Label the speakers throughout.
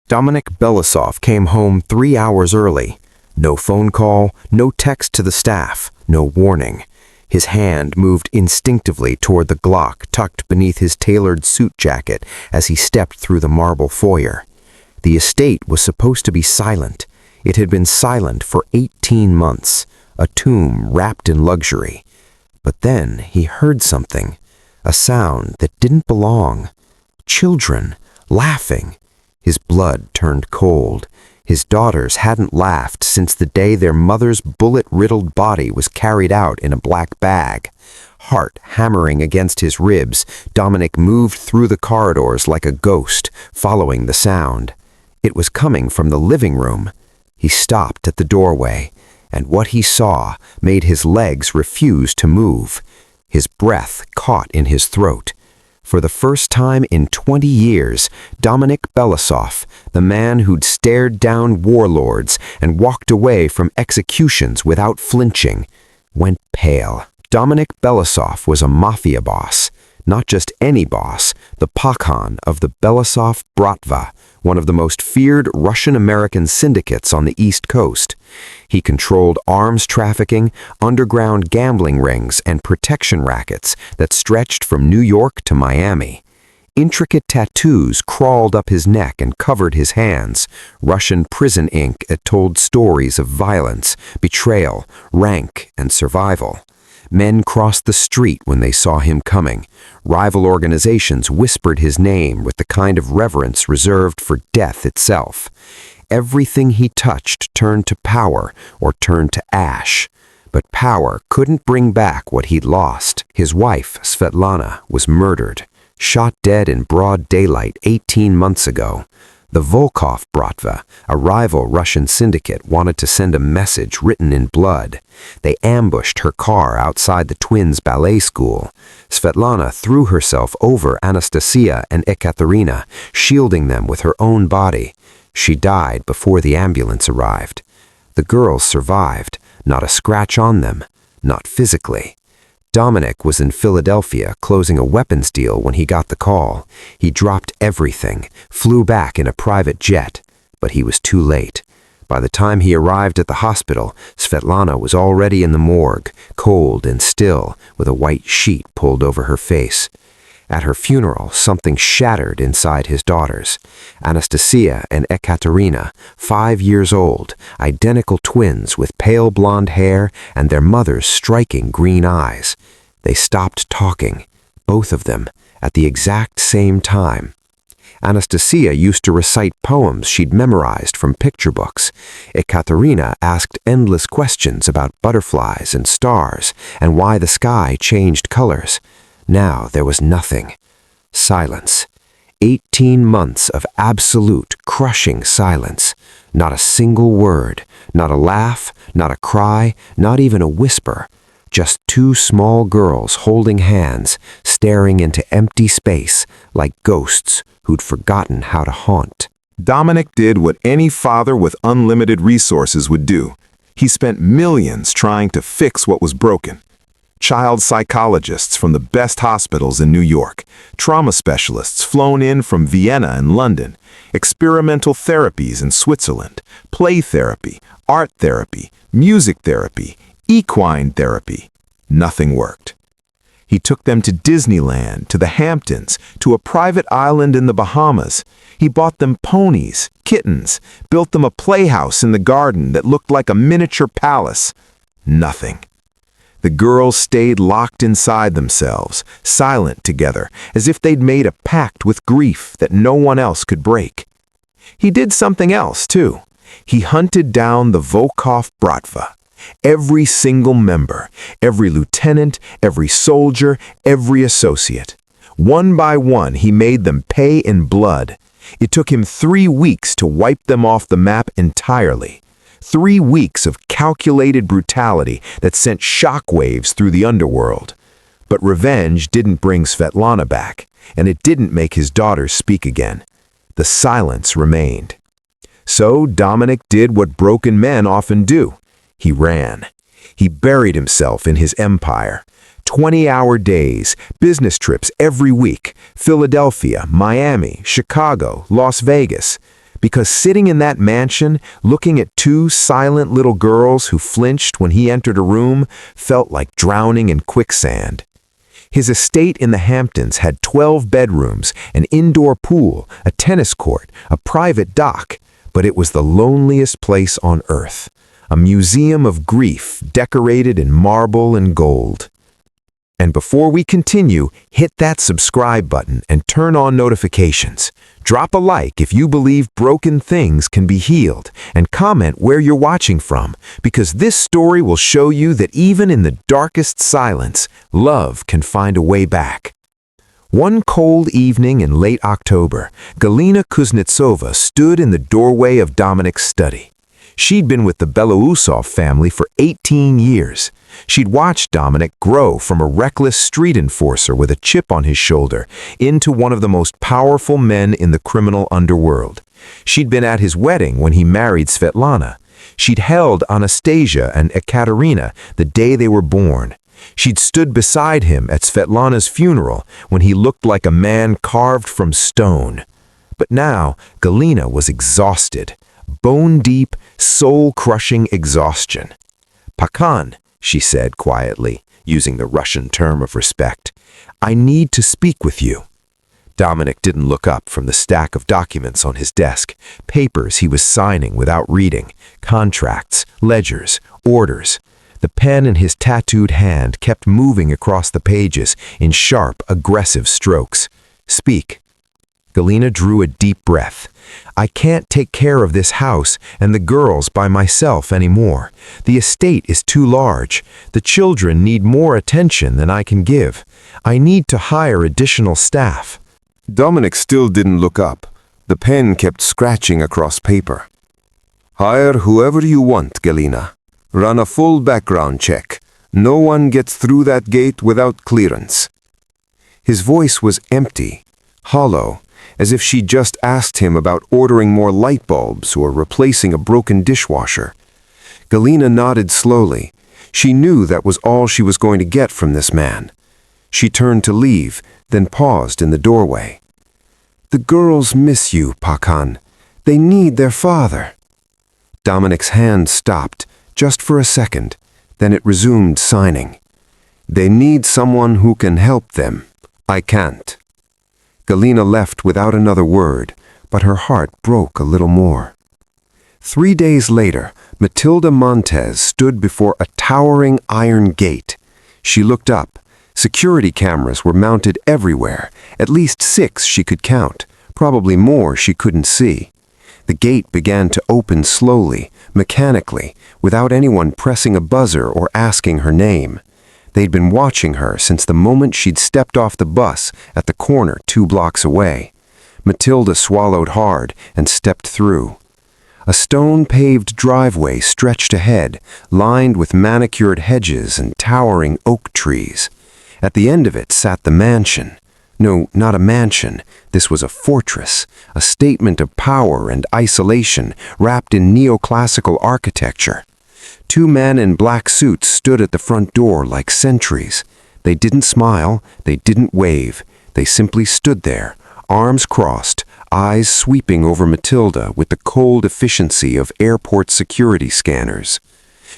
Speaker 1: Dominic Belisov came home 3 hours early. No phone call, no text to the staff, no warning. His hand moved instinctively toward the Glock tucked beneath his tailored suit jacket as he stepped through the marble foyer. The estate was supposed to be silent. It had been silent for 18 months, a tomb wrapped in luxury. But then he heard something, a sound that didn't belong. Children, laughing. His blood turned cold. His daughters hadn't laughed since the day their mother's bullet-riddled body was carried out in a black bag. Heart hammering against his ribs, Dominic moved through the corridors like a ghost, following the sound. It was coming from the living room. He stopped at the doorway, and what he saw made his legs refuse to move. His breath caught in his throat. For the first time in 20 years, Dominic Belisov, the man who'd stared down warlords and walked away from executions without flinching, went pale. Dominic Belisov was a mafia boss, not just any boss, the Pakhan of the Belisov Bratva, one of the most feared Russian-American syndicates on the East Coast. He controlled arms trafficking, underground gambling rings, and protection rackets that stretched from New York to Miami. Intricate tattoos crawled up his neck and covered his hands. Russian prison ink told stories of violence, betrayal, rank, and survival. Men crossed the street when they saw him coming. Rival organizations whispered his name with the kind of reverence reserved for death itself. Everything he touched turned to power or turned to ash. But power couldn't bring back what he'd lost. His wife, Svetlana, was murdered, shot dead in broad daylight 18 months ago. The Volkov Bratva, a rival Russian syndicate, wanted to send a message written in blood. They ambushed her car outside the twins' ballet school. Svetlana threw herself over Anastasia and Ekaterina, shielding them with her own body. She died before the ambulance arrived. The girls survived, not a scratch on them, not physically. Dominic was in Philadelphia closing a weapons deal when he got the call. He dropped everything, flew back in a private jet, but he was too late. By the time he arrived at the hospital, Svetlana was already in the morgue, cold and still, with a white sheet pulled over her face. At her funeral, something shattered inside his daughters. Anastasia and Ekaterina, 5 years old, identical twins with pale blonde hair and their mother's striking green eyes. They stopped talking, both of them, at the exact same time. Anastasia used to recite poems she'd memorized from picture books. Ekaterina asked endless questions about butterflies and stars and why the sky changed colors. Now there was nothing. Silence. 18 months of absolute, crushing silence. Not a single word, not a laugh, not a cry, not even a whisper. Just two small girls holding hands, staring into empty space like ghosts who'd forgotten how to haunt.
Speaker 2: Dominic did what any father with unlimited resources would do. He spent millions trying to fix what was broken. Child psychologists from the best hospitals in New York, trauma specialists flown in from Vienna and London, experimental therapies in Switzerland, play therapy, art therapy, music therapy, equine therapy. Nothing worked. He took them to Disneyland, to the Hamptons, to a private island in the Bahamas. He bought them ponies, kittens, built them a playhouse in the garden that looked like a miniature palace. Nothing. The girls stayed locked inside themselves, silent together, as if they'd made a pact with grief that no one else could break. He did something else, too. He hunted down the Volkov Bratva. Every single member, every lieutenant, every soldier, every associate. One by one, he made them pay in blood. It took him 3 weeks to wipe them off the map entirely. 3 weeks of calculated brutality that sent shockwaves through the underworld. But revenge didn't bring Svetlana back, and it didn't make his daughters speak again. The silence remained. So Dominic did what broken men often do. He ran. He buried himself in his empire. 20-hour days, business trips every week, Philadelphia, Miami, Chicago, Las Vegas. because sitting in that mansion, looking at two silent little girls who flinched when he entered a room, felt like drowning in quicksand. His estate in the Hamptons had 12 bedrooms, an indoor pool, a tennis court, a private dock, but it was the loneliest place on earth. A museum of grief decorated in marble and gold. And before we continue, hit that subscribe button and turn on notifications. Drop a like if you believe broken things can be healed, and comment where you're watching from, because this story will show you that even in the darkest silence, love can find a way back. One cold evening in late October, Galina Kuznetsova stood in the doorway of Dominic's study. She'd been with the Belousov family for 18 years. She'd watched Dominic grow from a reckless street enforcer with a chip on his shoulder into one of the most powerful men in the criminal underworld. She'd been at his wedding when he married Svetlana. She'd held Anastasia and Ekaterina the day they were born. She'd stood beside him at Svetlana's funeral when he looked like a man carved from stone. But now, Galina was exhausted. Bone-deep, soul-crushing exhaustion. "Pakan," she said quietly, using the Russian term of respect, "I need to speak with you." Dominic didn't look up from the stack of documents on his desk, papers he was signing without reading, contracts, ledgers, orders. The pen in his tattooed hand kept moving across the pages in sharp, aggressive strokes. "Speak." Galina drew a deep breath. "I can't take care of this house and the girls by myself anymore. The estate is too large. The children need more attention than I can give. I need to hire additional staff."
Speaker 3: Dominic still didn't look up. The pen kept scratching across paper. "Hire whoever you want, Galina. Run a full background check. No one gets through that gate without clearance." His voice was empty, hollow, as if she just asked him about ordering more light bulbs or replacing a broken dishwasher. Galina nodded slowly. She knew that was all she was going to get from this man. She turned to leave, then paused in the doorway. "The girls miss you, Pakan. They need their father." Dominic's hand stopped, just for a second, then it resumed signing. "They need someone who can help them. I can't." Galina left without another word, but her heart broke a little more. 3 days later, Matilda Montez stood before a towering iron gate. She looked up. Security cameras were mounted everywhere, at least 6 she could count, probably more she couldn't see. The gate began to open slowly, mechanically, without anyone pressing a buzzer or asking her name. They'd been watching her since the moment she'd stepped off the bus at the corner 2 blocks away. Matilda swallowed hard and stepped through. A stone-paved driveway stretched ahead, lined with manicured hedges and towering oak trees. At the end of it sat the mansion. No, not a mansion. This was a fortress, a statement of power and isolation wrapped in neoclassical architecture. 2 men in black suits stood at the front door like sentries. They didn't smile, they didn't wave. They simply stood there, arms crossed, eyes sweeping over Matilda with the cold efficiency of airport security scanners.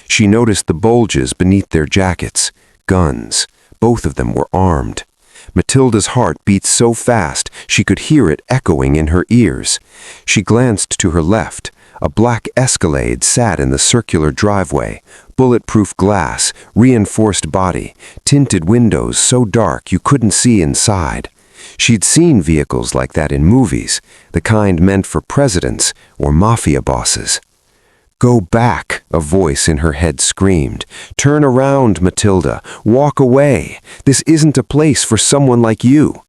Speaker 3: She noticed the bulges beneath their jackets, guns. Both of them were armed. Matilda's heart beat so fast she could hear it echoing in her ears. She glanced to her left. A black Escalade sat in the circular driveway, bulletproof glass, reinforced body, tinted windows so dark you couldn't see inside. She'd seen vehicles like that in movies, the kind meant for presidents or mafia bosses. "Go back," a voice in her head screamed. "Turn around, Matilda. Walk away. This isn't a place for someone like you."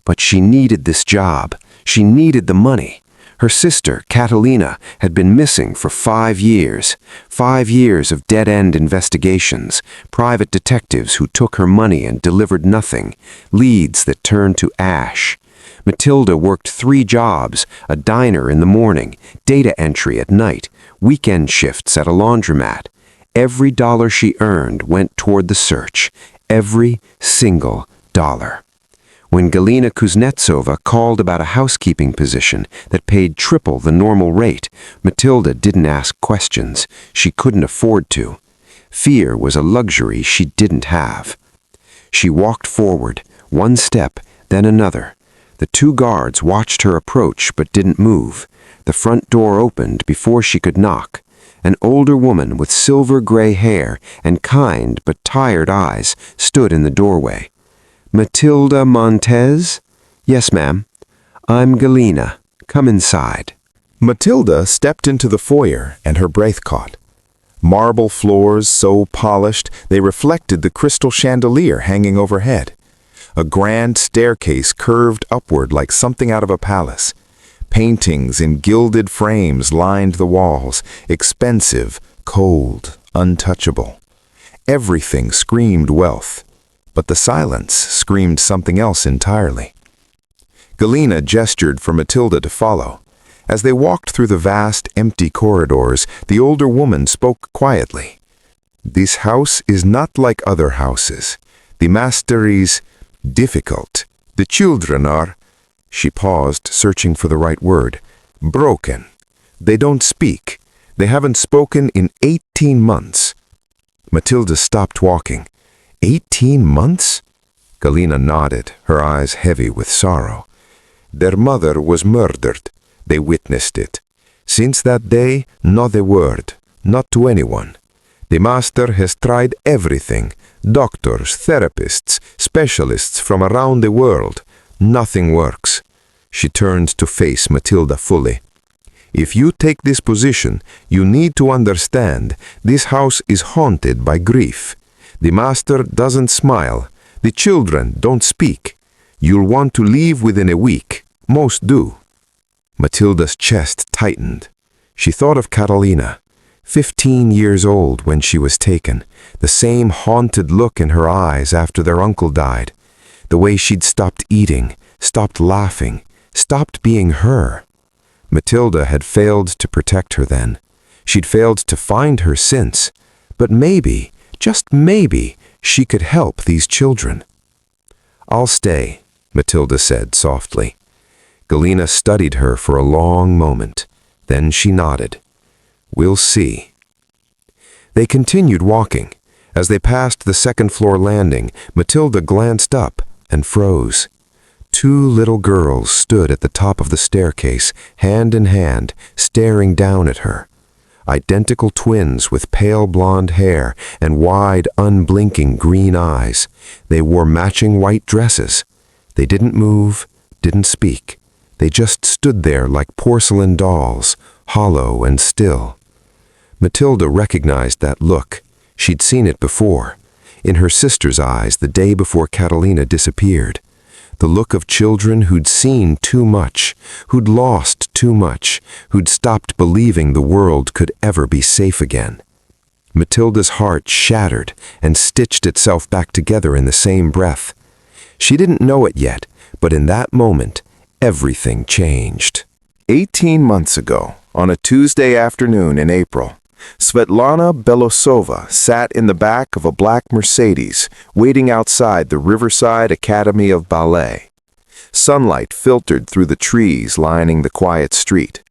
Speaker 3: But she needed this job. She needed the money. Her sister, Catalina, had been missing for 5 years. 5 years of dead-end investigations, private detectives who took her money and delivered nothing, leads that turned to ash. Matilda worked 3 jobs, a diner in the morning, data entry at night, weekend shifts at a laundromat. Every dollar she earned went toward the search. Every single dollar. When Galina Kuznetsova called about a housekeeping position that paid triple the normal rate, Matilda didn't ask questions. She couldn't afford to. Fear was a luxury she didn't have. She walked forward, one step, then another. The two guards watched her approach but didn't move. The front door opened before she could knock. An older woman with silver-gray hair and kind but tired eyes stood in the doorway. "Matilda Montez?" "Yes, ma'am." "I'm Galina. Come inside."
Speaker 2: Matilda stepped into the foyer and her breath caught. Marble floors so polished they reflected the crystal chandelier hanging overhead. A grand staircase curved upward like something out of a palace. Paintings in gilded frames lined the walls, expensive, cold, untouchable. Everything screamed wealth, but the silence screamed something else entirely. Galina gestured for Matilda to follow. As they walked through the vast, empty corridors, the older woman spoke quietly. "This house is not like other houses. The master is difficult. The children are—" She paused, searching for the right word. "Broken. They don't speak. They haven't spoken in 18 months. Matilda stopped walking. 18 months? Galina nodded, her eyes heavy with sorrow. Their mother was murdered. They witnessed it. Since that day, not a word, not to anyone. The master has tried everything, doctors, therapists, specialists from around the world. Nothing works. She turned to face Matilda fully. If you take this position, you need to understand this house is haunted by grief. The master doesn't smile. The children don't speak. You'll want to leave within a week. Most do. Matilda's chest tightened. She thought of Catalina, 15 years old when she was taken, the same haunted look in her eyes after their uncle died, the way she'd stopped eating, stopped laughing, stopped being her. Matilda had failed to protect her then. She'd failed to find her since. But maybe, just maybe, she could help these children. I'll stay, Matilda said softly. Galina studied her for a long moment. Then she nodded. We'll see. They continued walking. As they passed the second-floor landing, Matilda glanced up and froze. Two little girls stood at the top of the staircase, hand in hand, staring down at her. Identical twins with pale blonde hair and wide, unblinking green eyes. They wore matching white dresses. They didn't move, didn't speak. They just stood there like porcelain dolls, hollow and still. Matilda recognized that look. She'd seen it before, in her sister's eyes the day before Catalina disappeared. The look of children who'd seen too much, who'd lost too much, who'd stopped believing the world could ever be safe again. Matilda's heart shattered and stitched itself back together in the same breath. She didn't know it yet, but in that moment, everything changed. 18 months ago, on a Tuesday afternoon in April, Svetlana Belosova sat in the back of a black Mercedes, waiting outside the Riverside Academy of Ballet. Sunlight filtered through the trees lining the quiet street.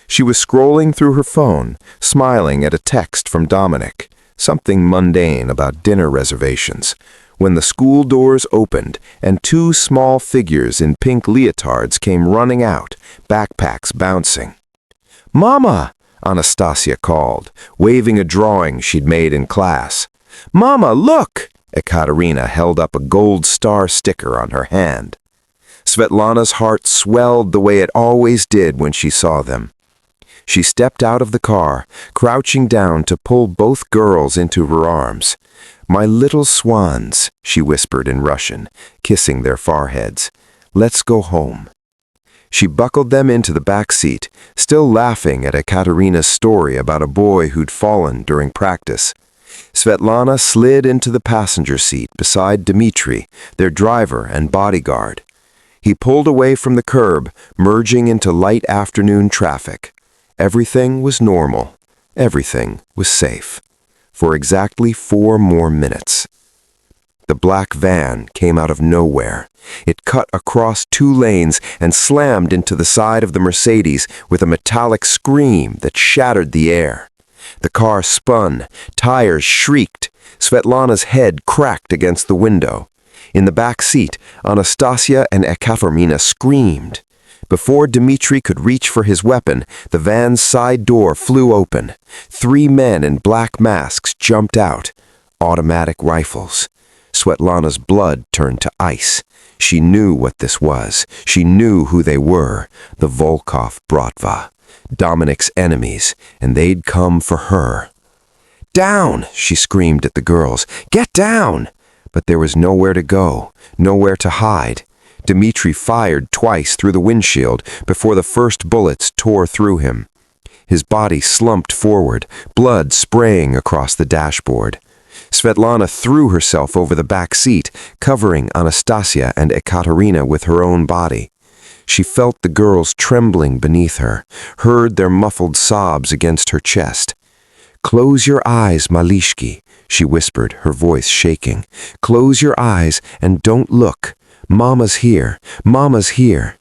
Speaker 2: She was scrolling through her phone, smiling at a text from Dominic, something mundane about dinner reservations, when the school doors opened and two small figures in pink leotards came running out, backpacks bouncing. "Mama!" Anastasia called, waving a drawing she'd made in class. "Mama, look!" Ekaterina held up a gold star sticker on her hand. Svetlana's heart swelled the way it always did when she saw them. She stepped out of the car, crouching down to pull both girls into her arms. "My little swans," she whispered in Russian, kissing their foreheads. "Let's go home." She buckled them into the back seat, still laughing at Ekaterina's story about a boy who'd fallen during practice. Svetlana slid into the passenger seat beside Dmitri, their driver and bodyguard. He pulled away from the curb, merging into light afternoon traffic. Everything was normal. Everything was safe. For exactly 4 more minutes.
Speaker 3: The black van came out of nowhere. It cut across 2 lanes and slammed into the side of the Mercedes with a metallic scream that shattered the air. The car spun, tires shrieked, Svetlana's head cracked against the window. In the back seat, Anastasia and Ekaterina screamed. Before Dmitri could reach for his weapon, the van's side door flew open. 3 men in black masks jumped out. Automatic rifles. Svetlana's blood turned to ice. She knew what this was. She knew who they were. The Volkov Bratva. Dominic's enemies, and they'd come for her. "Down!" she screamed at the girls. "Get down!" But there was nowhere to go, nowhere to hide. Dmitri fired twice through the windshield before the first bullets tore through him. His body slumped forward, blood spraying across the dashboard. Svetlana threw herself over the back seat, covering Anastasia and Ekaterina with her own body. She felt the girls trembling beneath her, heard their muffled sobs against her chest. "Close your eyes, Malishki," she whispered, her voice shaking. "Close your eyes and don't look. Mama's here. Mama's here."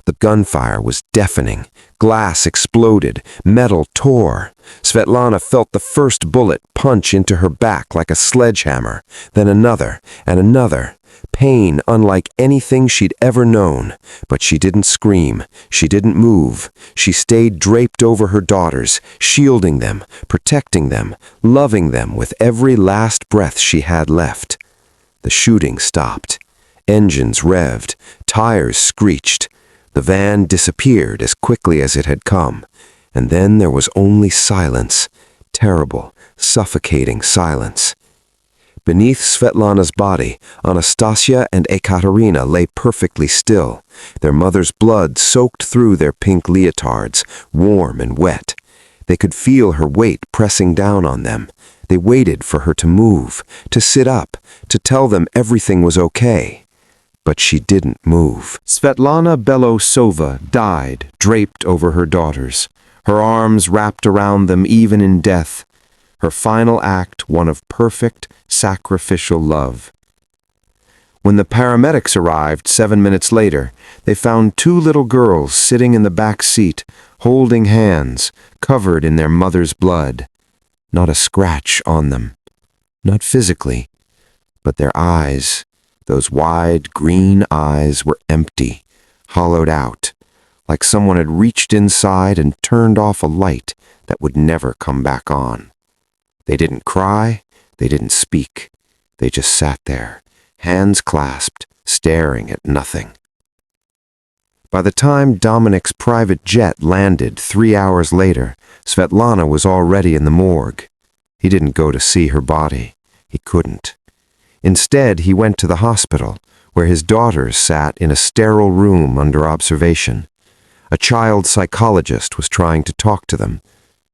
Speaker 3: The gunfire was deafening. Glass exploded. Metal tore. Svetlana felt the first bullet punch into her back like a sledgehammer, then another and another. Pain unlike anything she'd ever known. But she didn't scream. She didn't move. She stayed draped over her daughters, shielding them, protecting them, loving them with every last breath she had left. The shooting stopped. Engines revved. Tires screeched. The van disappeared as quickly as it had come. And then there was only silence. Terrible, suffocating silence. Beneath Svetlana's body, Anastasia and Ekaterina lay perfectly still, their mother's blood soaked through their pink leotards, warm and wet. They could feel her weight pressing down on them. They waited for her to move, to sit up, to tell them everything was okay. But she didn't move. Svetlana Belosova died, draped over her daughters, her arms wrapped around them even in death. Her final act one of perfect, sacrificial love. When the paramedics arrived 7 minutes later, they found 2 little girls sitting in the back seat, holding hands, covered in their mother's blood. Not a scratch on them. Not physically, but their eyes, those wide green eyes, were empty, hollowed out, like someone had reached inside and turned off a light that would never come back on. They didn't cry, they didn't speak. They just sat there, hands clasped, staring at nothing. By the time Dominic's private jet landed 3 hours later, Svetlana was already in the morgue. He didn't go to see her body. He couldn't. Instead, he went to the hospital, where his daughters sat in a sterile room under observation. A child psychologist was trying to talk to them.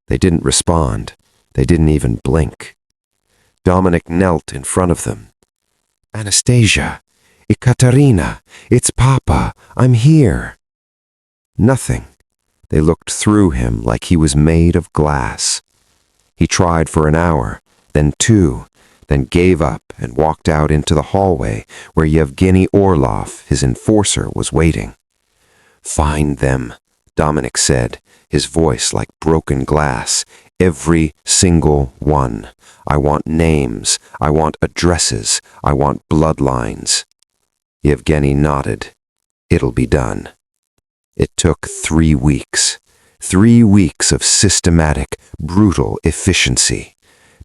Speaker 3: They didn't respond. They didn't even blink. Dominic knelt in front of them. "Anastasia, Ekaterina, it's Papa, I'm here." Nothing. They looked through him like he was made of glass. He tried for an hour, then 2, then gave up and walked out into the hallway where Yevgeny Orlov, his enforcer, was waiting. "Find them," Dominic said, his voice like broken glass. "Every single one. I want names. I want addresses. I want bloodlines." Yevgeny nodded. "It'll be done." It took 3 weeks. 3 weeks of systematic, brutal efficiency.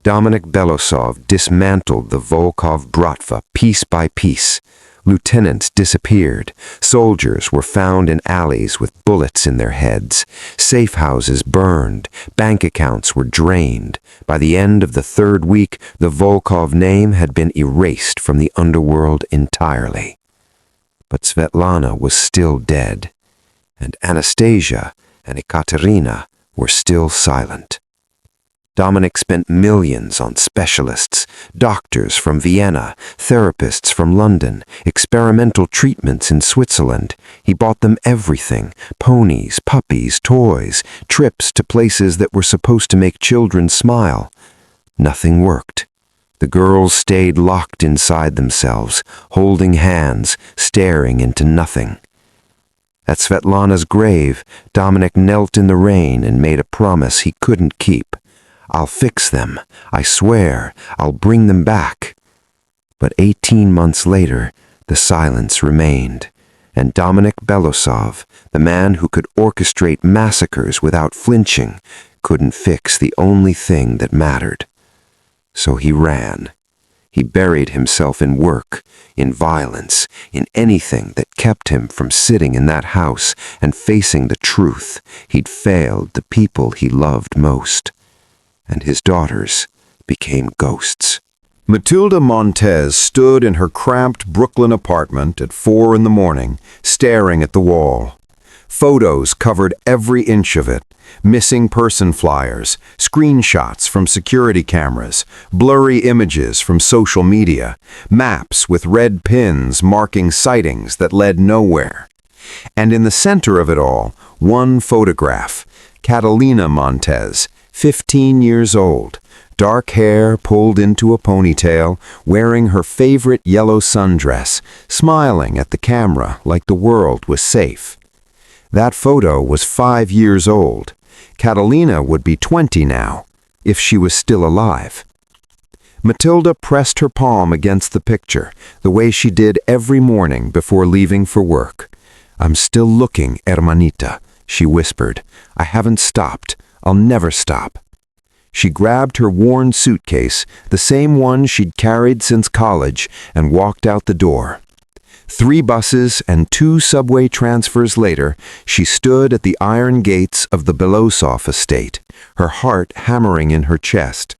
Speaker 3: Dominic Belosov dismantled the Volkov Bratva piece by piece. Lieutenants disappeared. Soldiers were found in alleys with bullets in their heads. Safe houses burned. Bank accounts were drained. By the end of the 3rd week, the Volkov name had been erased from the underworld entirely. But Svetlana was still dead, and Anastasia and Ekaterina were still silent. Dominic spent millions on specialists, doctors from Vienna, therapists from London, experimental treatments in Switzerland. He bought them everything: ponies, puppies, toys, trips to places that were supposed to make children smile. Nothing worked.
Speaker 1: The girls stayed locked inside themselves, holding hands, staring into nothing. At Svetlana's grave, Dominic knelt in the rain and made a promise he couldn't keep. "I'll fix them. I swear, I'll bring them back." But 18 months later, the silence remained, and Dominic Belosov, the man who could orchestrate massacres without flinching, couldn't fix the only thing that mattered. So he ran. He buried himself in work, in violence, in anything that kept him from sitting in that house and facing the truth. He'd failed the people he loved most. And his daughters became ghosts.
Speaker 4: Matilda Montez stood in her cramped Brooklyn apartment at 4 in the morning, staring at the wall. Photos covered every inch of it. Missing person flyers, screenshots from security cameras, blurry images from social media, maps with red pins marking sightings that led nowhere. And in the center of it all, one photograph, Catalina Montez, 15 years old, dark hair pulled into a ponytail, wearing her favorite yellow sundress, smiling at the camera like the world was safe. That photo was 5 years old. Catalina would be 20 now, if she was still alive. Matilda pressed her palm against the picture, the way she did every morning before leaving for work. "I'm still looking, hermanita," she whispered. "I haven't stopped. I'll never stop." She grabbed her worn suitcase, the same one she'd carried since college, and walked out the door. 3 buses and 2 subway transfers later, she stood at the iron gates of the Belosov estate, her heart hammering in her chest.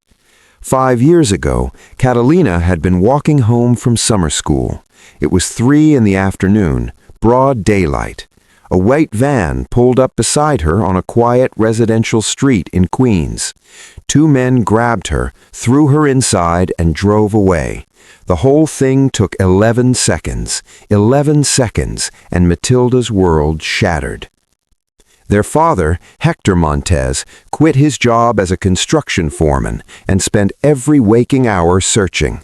Speaker 4: 5 years ago, Catalina had been walking home from summer school. It was 3 in the afternoon, broad daylight. A white van pulled up beside her on a quiet residential street in Queens. 2 men grabbed her, threw her inside, and drove away. The whole thing took 11 seconds, and Matilda's world shattered. Their father, Hector Montez, quit his job as a construction foreman and spent every waking hour searching.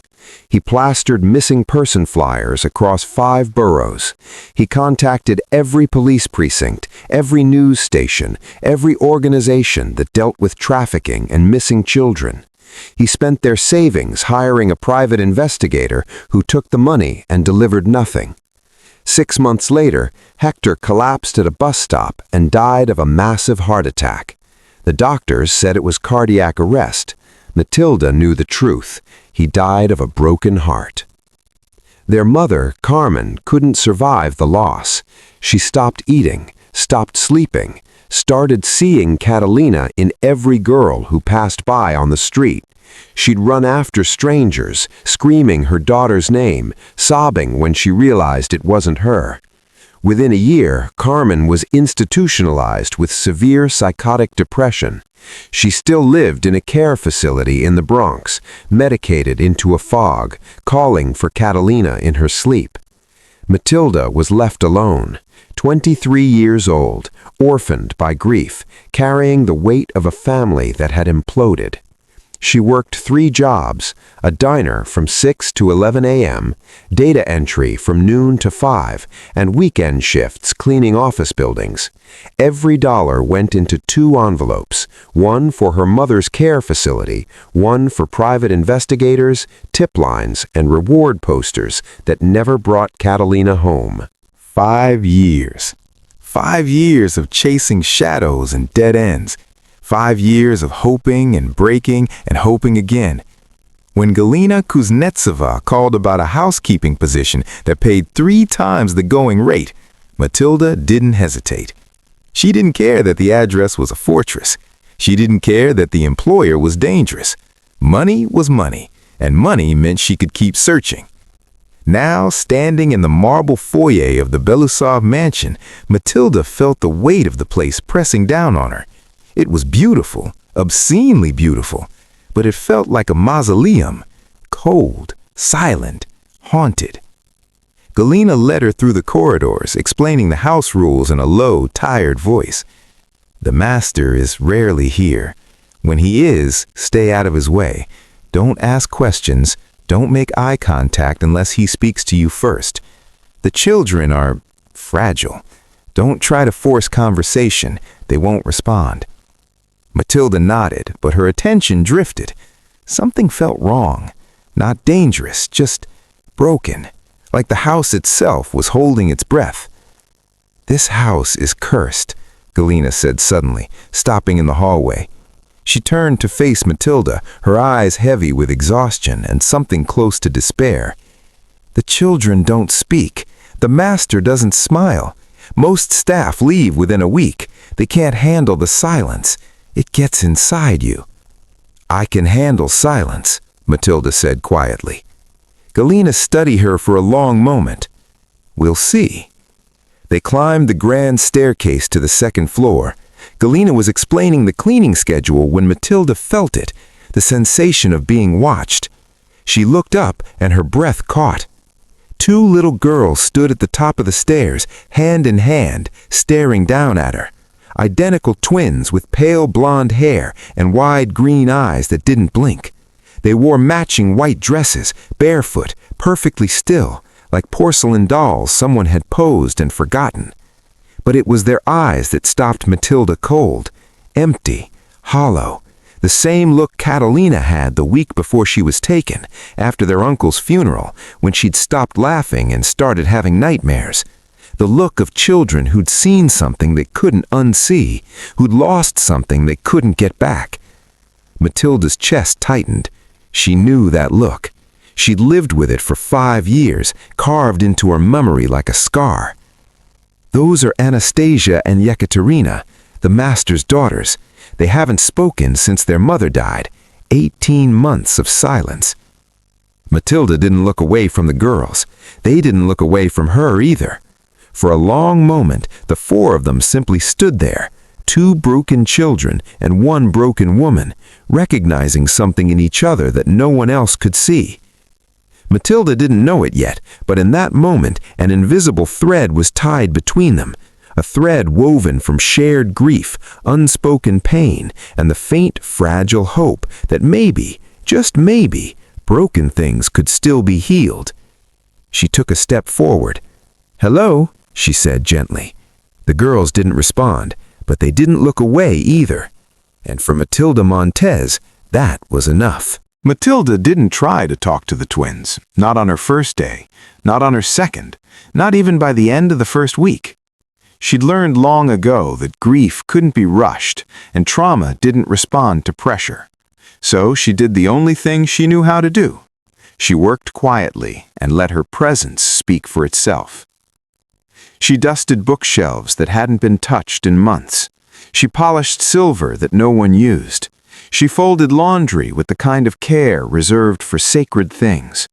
Speaker 4: He plastered missing person flyers across 5 boroughs. He contacted every police precinct, every news station, every organization that dealt with trafficking and missing children. He spent their savings hiring a private investigator who took the money and delivered nothing. 6 months later, Hector collapsed at a bus stop and died of a massive heart attack. The doctors said it was cardiac arrest. Matilda knew the truth. He died of a broken heart. Their mother, Carmen, couldn't survive the loss. She stopped eating, stopped sleeping, started seeing Catalina in every girl who passed by on the street. She'd run after strangers, screaming her daughter's name, sobbing when she realized it wasn't her. Within a year, Carmen was institutionalized with severe psychotic depression. She still lived in a care facility in the Bronx, medicated into a fog, calling for Catalina in her sleep. Matilda was left alone, 23 years old, orphaned by grief, carrying the weight of a family that had imploded. She worked 3 jobs, a diner from 6 to 11 a.m., data entry from noon to 5, and weekend shifts cleaning office buildings. Every dollar went into 2 envelopes, one for her mother's care facility, one for private investigators, tip lines, and reward posters that never brought Catalina home.
Speaker 2: 5 years. 5 years of chasing shadows and dead ends. 5 years of hoping and breaking and hoping again. When Galina Kuznetsova called about a housekeeping position that paid 3 times the going rate, Matilda didn't hesitate. She didn't care that the address was a fortress. She didn't care that the employer was dangerous. Money was money, and money meant she could keep searching. Now, standing in the marble foyer of the Belosov mansion, Matilda felt the weight of the place pressing down on her. It was beautiful, obscenely beautiful, but it felt like a mausoleum, cold, silent, haunted. Galina led her through the corridors, explaining the house rules in a low, tired voice. "The master is rarely here. When he is, stay out of his way. Don't ask questions. Don't make eye contact unless he speaks to you first. The children are fragile. Don't try to force conversation. They won't respond. Matilda nodded, but her attention drifted. Something felt wrong. Not dangerous, just broken. Like the house itself was holding its breath. "This house is cursed," Galena said suddenly, stopping in the hallway. She turned to face Matilda, her eyes heavy with exhaustion and something close to despair. "The children don't speak. The master doesn't smile. Most staff leave within a week. They can't handle the silence. It gets inside you." "I can handle silence," Matilda said quietly. Galena studied her for a long moment. "We'll see." They climbed the grand staircase to the second floor. Galena was explaining the cleaning schedule when Matilda felt it, the sensation of being watched. She looked up and her breath caught. Two little girls stood at the top of the stairs, hand in hand, staring down at her. Identical twins with pale blonde hair and wide green eyes that didn't blink. They wore matching white dresses, barefoot, perfectly still, like porcelain dolls someone had posed and forgotten. But it was their eyes that stopped Matilda cold, empty, hollow, the same look Catalina had the week before she was taken, after their uncle's funeral, when she'd stopped laughing and started having nightmares. The look of children who'd seen something they couldn't unsee, who'd lost something they couldn't get back. Matilda's chest tightened. She knew that look. She'd lived with it for 5 years, carved into her memory like a scar. "Those are Anastasia and Yekaterina, the master's daughters. They haven't spoken since their mother died. 18 months of silence." Matilda didn't look away from the girls. They didn't look away from her either. For a long moment, the four of them simply stood there, 2 broken children and 1 broken woman, recognizing something in each other that no one else could see. Matilda didn't know it yet, but in that moment an invisible thread was tied between them, a thread woven from shared grief, unspoken pain, and the faint, fragile hope that maybe, just maybe, broken things could still be healed. She took a step forward. "Hello," she said gently. The girls didn't respond, but they didn't look away either. And for Matilda Montez, that was enough. Matilda didn't try to talk to the twins, not on her first day, not on her second, not even by the end of the first week. She'd learned long ago that grief couldn't be rushed and trauma didn't respond to pressure. So she did the only thing she knew how to do. She worked quietly and let her presence speak for itself. She dusted bookshelves that hadn't been touched in months. She polished silver that no one used. She folded laundry with the kind of care reserved for sacred things.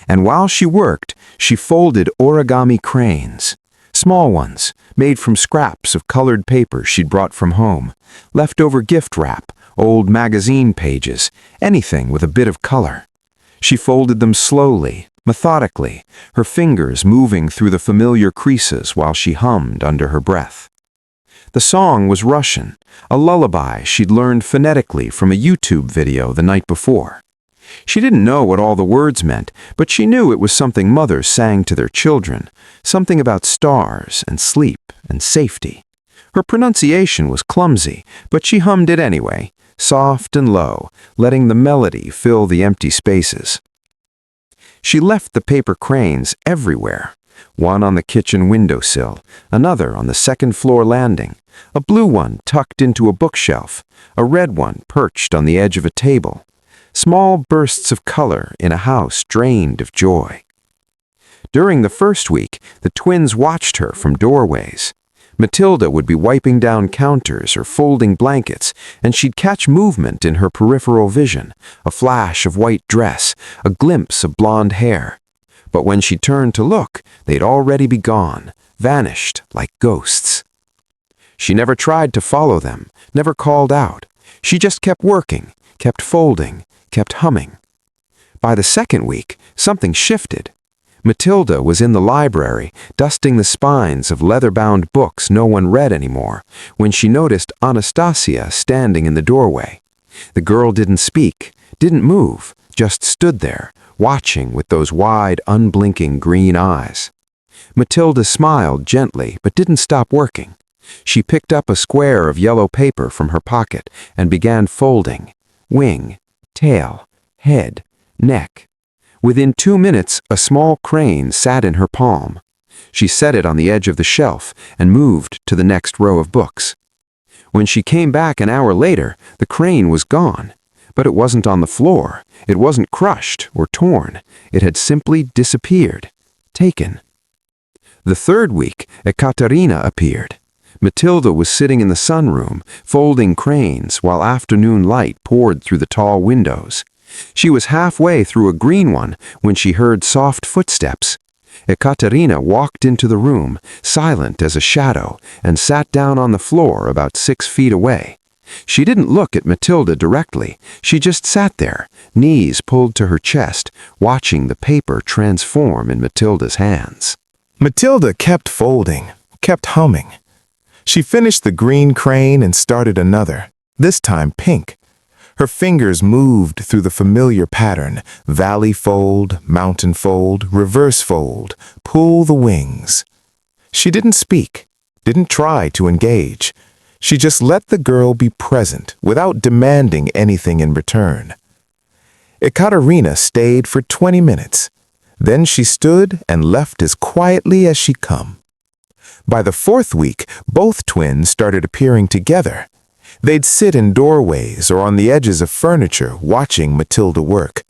Speaker 2: And while she worked, she folded origami cranes. Small ones, made from scraps of colored paper she'd brought from home, leftover gift wrap, old magazine pages, anything with a bit of color. She folded them slowly, methodically, her fingers moving through the familiar creases while she hummed under her breath. The song was Russian, a lullaby she'd learned phonetically from a YouTube video the night before. She didn't know what all the words meant, but she knew it was something mothers sang to their children, something about stars and sleep and safety. Her pronunciation was clumsy, but she hummed it anyway, soft and low, letting the melody fill the empty spaces. She left the paper cranes everywhere. One on the kitchen windowsill, another on the second-floor landing, a blue one tucked into a bookshelf, a red one perched on the edge of a table. Small bursts of color in a house drained of joy. During the first week, the twins watched her from doorways. Matilda would be wiping down counters or folding blankets, and she'd catch movement in her peripheral vision, a flash of white dress, a glimpse of blonde hair. But when she turned to look, they'd already be gone, vanished like ghosts. She never tried to follow them, never called out. She just kept working, kept folding, kept humming. By the second week, something shifted. Matilda was in the library, dusting the spines of leather-bound books no one read anymore, when she noticed Anastasia standing in the doorway. The girl didn't speak, didn't move,
Speaker 4: just stood there, watching with those wide, unblinking green eyes. Matilda smiled gently, but didn't stop working. She picked up a square of yellow paper from her pocket and began folding. Wing, tail, head, neck. Within 2 minutes, a small crane sat in her palm. She set it on the edge of the shelf and moved to the next row of books. When she came back an hour later, the crane was gone. But it wasn't on the floor. It wasn't crushed or torn. It had simply disappeared. Taken. The third week, Ekaterina appeared. Matilda was sitting in the sunroom, folding cranes while afternoon light poured through the tall windows. She was halfway through a green one when she heard soft footsteps. Ekaterina walked into the room, silent as a shadow, and sat down on the floor about 6 feet away. She didn't look at Matilda directly. She just sat there, knees pulled to her chest, watching the paper transform in Matilda's hands.
Speaker 2: Matilda kept folding, kept humming. She finished the green crane and started another, this time pink. Her fingers moved through the familiar pattern: valley fold, mountain fold, reverse fold, pull the wings. She didn't speak, didn't try to engage. She just let the girl be present without demanding anything in return. Ekaterina stayed for 20 minutes. Then she stood and left as quietly as she'd come. By the 4th week, both twins started appearing together. They'd sit in doorways or on the edges of furniture watching Matilda work.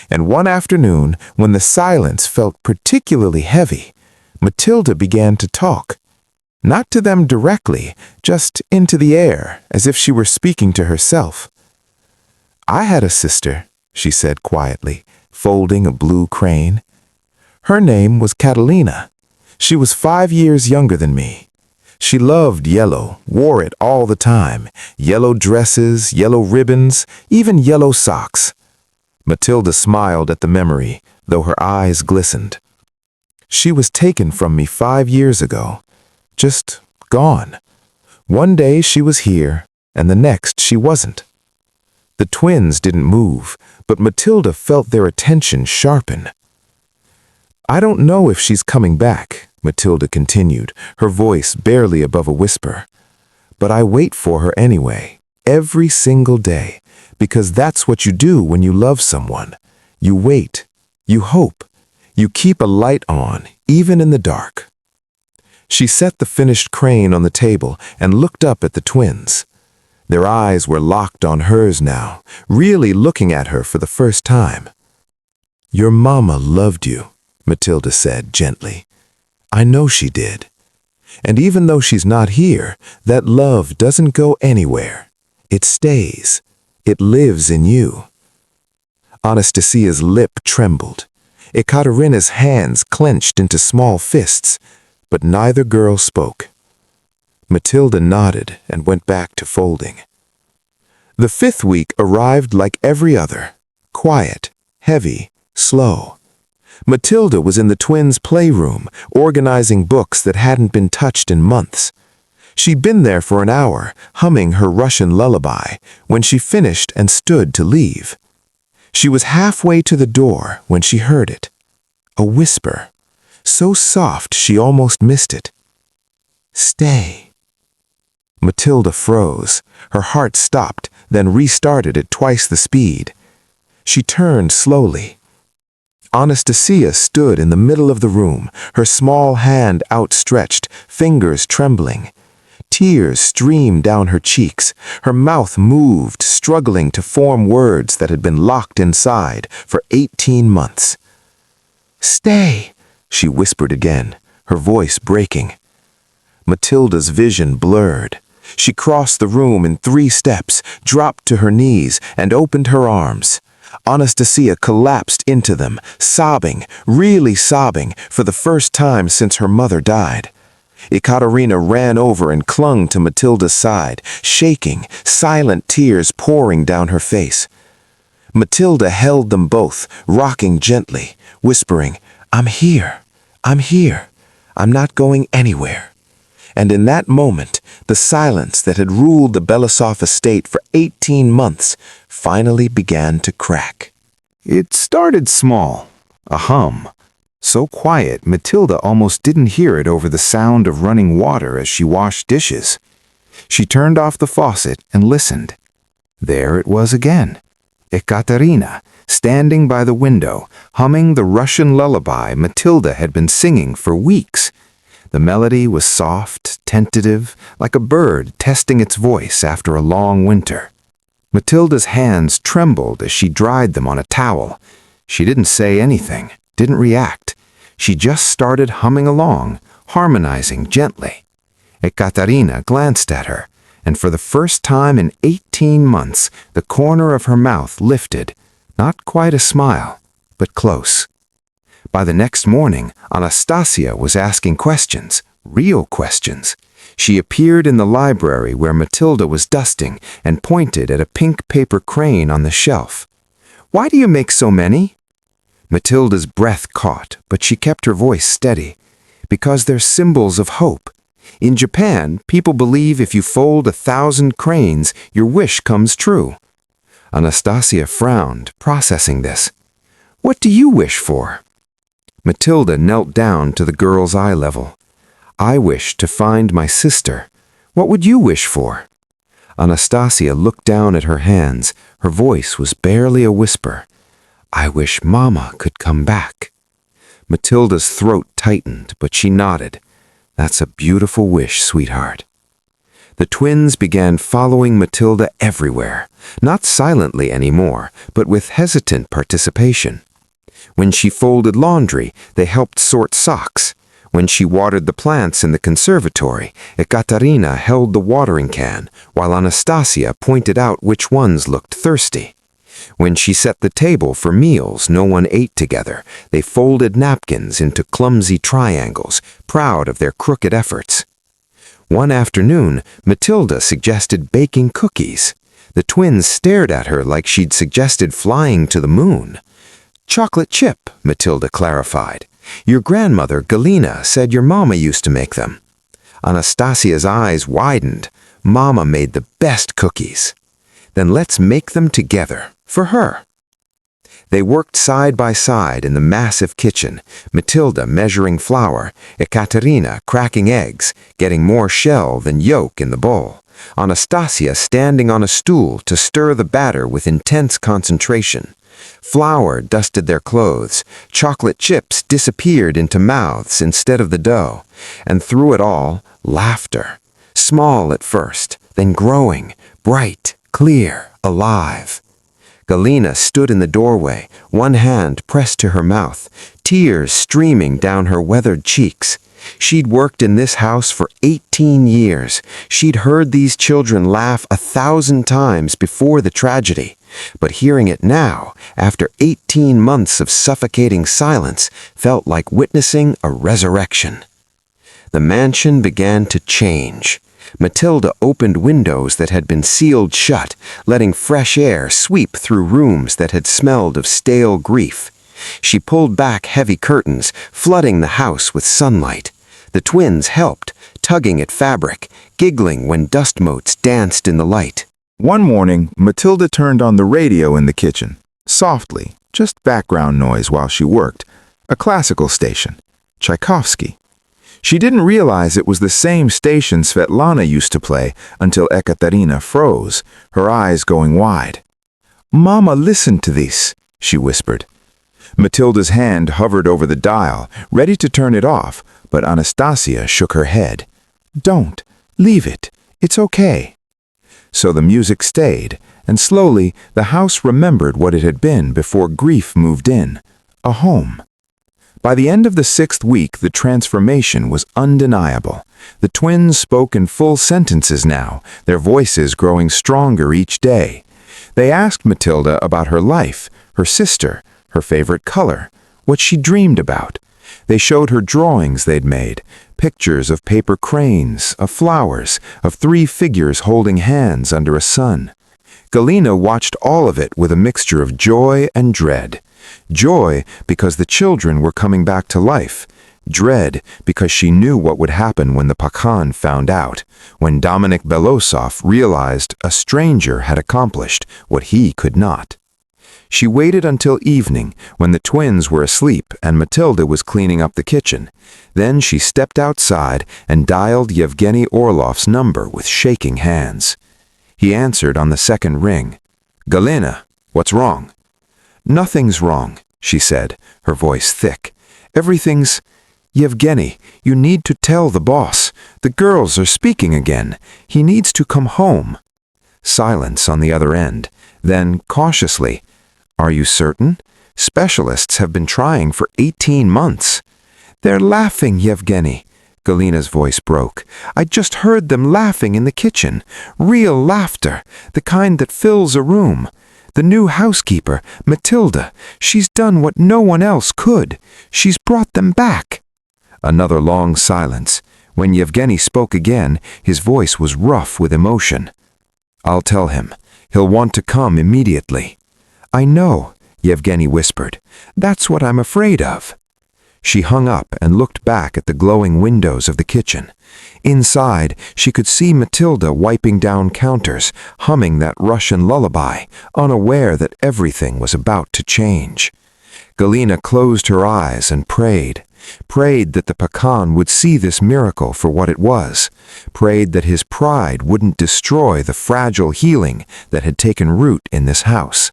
Speaker 2: And one afternoon, when the silence felt particularly heavy, Matilda began to talk. Not to them directly, just into the air, as if she were speaking to herself. "I had a sister," she said quietly, folding a blue crane. "Her name was Catalina. She was 5 years younger than me. She loved yellow, wore it all the time. Yellow dresses, yellow ribbons, even yellow socks." Matilda smiled at the memory, though her eyes glistened. "She was taken from me 5 years ago. Just gone. One day she was here, and the next she wasn't." The twins didn't move, but Matilda felt their attention sharpen. "I don't know if she's coming back," Matilda continued, her voice barely above a whisper. "But I wait for her anyway, every single day, because that's what you do when you love someone. You wait, you hope, you keep a light on, even in the dark." She set the finished crane on the table and looked up at the twins. Their eyes were locked on hers now, really looking at her for the first time. "Your mama loved you," Matilda said gently. "I know she did. And even though she's not here, that love doesn't go anywhere. It stays. It lives in you." Anastasia's lip trembled. Ekaterina's hands clenched into small fists, but neither girl spoke. Matilda nodded and went back to folding. The 5th week arrived like every other, quiet, heavy, slow. Matilda was in the twins' playroom, organizing books that hadn't been touched in months. She'd been there for an hour, humming her Russian lullaby, when she finished and stood to leave. She was halfway to the door when she heard it. A whisper, so soft she almost missed it. "Stay." Matilda froze. Her heart stopped, then restarted at twice the speed. She turned slowly. Anastasia stood in the middle of the room, her small hand outstretched, fingers trembling. Tears streamed down her cheeks. Her mouth moved, struggling to form words that had been locked inside for 18 months. "Stay," she whispered again, her voice breaking. Matilda's vision blurred. She crossed the room in 3 steps, dropped to her knees, and opened her arms. Anastasia collapsed into them, sobbing, really sobbing, for the first time since her mother died. Ekaterina ran over and clung to Matilda's side, shaking, silent tears pouring down her face. Matilda held them both, rocking gently, whispering, "I'm here. I'm here. I'm not going anywhere." And in that moment, the silence that had ruled the Belousov estate for 18 months finally began to crack.
Speaker 4: It started small, a hum. So quiet, Matilda almost didn't hear it over the sound of running water as she washed dishes. She turned off the faucet and listened. There it was again. Ekaterina, standing by the window, humming the Russian lullaby Matilda had been singing for weeks. The melody was soft, tentative, like a bird testing its voice after a long winter. Matilda's hands trembled as she dried them on a towel. She didn't say anything, didn't react. She just started humming along, harmonizing gently. Ekaterina glanced at her, and for the first time in 18 months, the corner of her mouth lifted. Not quite a smile, but close. By the next morning, Anastasia was asking questions, real questions. She appeared in the library where Matilda was dusting and pointed at a pink paper crane on the shelf. "Why do you make so many?" Matilda's breath caught, but she kept her voice steady. "Because they're symbols of hope. In Japan, people believe if you fold 1,000 cranes, your wish comes true." Anastasia frowned, processing this. "What do you wish for?" Matilda knelt down to the girl's eye level. "I wish to find my sister. What would you wish for?" Anastasia looked down at her hands. Her voice was barely a whisper. "I wish Mama could come back." Matilda's throat tightened, but she nodded. "That's a beautiful wish, sweetheart." The twins began following Matilda everywhere, not silently anymore, but with hesitant participation. When she folded laundry, they helped sort socks. When she watered the plants in the conservatory, Ekaterina held the watering can, while Anastasia pointed out which ones looked thirsty. When she set the table for meals no one ate together, they folded napkins into clumsy triangles, proud of their crooked efforts. One afternoon, Matilda suggested baking cookies. The twins stared at her like she'd suggested flying to the moon. "Chocolate chip," Matilda clarified. "Your grandmother, Galina, said your mama used to make them." Anastasia's eyes widened. "Mama made the best cookies." "Then let's make them together, for her." They worked side by side in the massive kitchen, Matilda measuring flour, Ekaterina cracking eggs, getting more shell than yolk in the bowl, Anastasia standing on a stool to stir the batter with intense concentration. Flour dusted their clothes, chocolate chips disappeared into mouths instead of the dough, and through it all, laughter. Small at first, then growing, bright, clear, alive. Galina stood in the doorway, one hand pressed to her mouth, tears streaming down her weathered cheeks. She'd worked in this house for 18 years. She'd heard these children laugh 1,000 times before the tragedy. But hearing it now, after 18 months of suffocating silence, felt like witnessing a resurrection. The mansion began to change. Matilda opened windows that had been sealed shut, letting fresh air sweep through rooms that had smelled of stale grief. She pulled back heavy curtains, flooding the house with sunlight. The twins helped, tugging at fabric, giggling when dust motes danced in the light.
Speaker 2: One morning, Matilda turned on the radio in the kitchen. Softly, just background noise while she worked. A classical station. Tchaikovsky. She didn't realize it was the same station Svetlana used to play until Ekaterina froze, her eyes going wide. "Mama, listen to this," she whispered. Matilda's hand hovered over the dial, ready to turn it off, but Anastasia shook her head. "Don't. Leave it. It's okay." So the music stayed, and slowly the house remembered what it had been before grief moved in. A home. By the end of the 6th week, the transformation was undeniable. The twins spoke in full sentences now, their voices growing stronger each day. They asked Matilda about her life, her sister, her favorite color, what she dreamed about. They showed her drawings they'd made, pictures of paper cranes, of flowers, of 3 figures holding hands under a sun. Galina watched all of it with a mixture of joy and dread. Joy because the children were coming back to life. Dread because she knew what would happen when the Pakhan found out, when Dominic Belosov realized a stranger had accomplished what he could not.
Speaker 4: She waited until evening, when the twins were asleep and Matilda was cleaning up the kitchen. Then she stepped outside and dialed Yevgeny Orlov's number with shaking hands. He answered on the second ring. "Galina, what's wrong?" "Nothing's wrong," she said, her voice thick. "Everything's... Yevgeny, you need to tell the boss. The girls are speaking again. He needs to come home." Silence on the other end. Then, cautiously, "Are you certain? Specialists have been trying for 18 months. "They're laughing, Yevgeny." Galina's voice broke. "I just heard them laughing in the kitchen. Real laughter, the kind that fills a room. The new housekeeper, Matilda, she's done what no one else could. She's brought them back." Another long silence. When Yevgeny spoke again, his voice was rough with emotion. "I'll tell him. He'll want to come immediately." "I know," Yevgeny whispered. "That's what I'm afraid of." She hung up and looked back at the glowing windows of the kitchen. Inside, she could see Matilda wiping down counters, humming that Russian lullaby, unaware that everything was about to change. Galina closed her eyes and prayed that the pecan would see this miracle for what it was, prayed that his pride wouldn't destroy the fragile healing that had taken root in this house.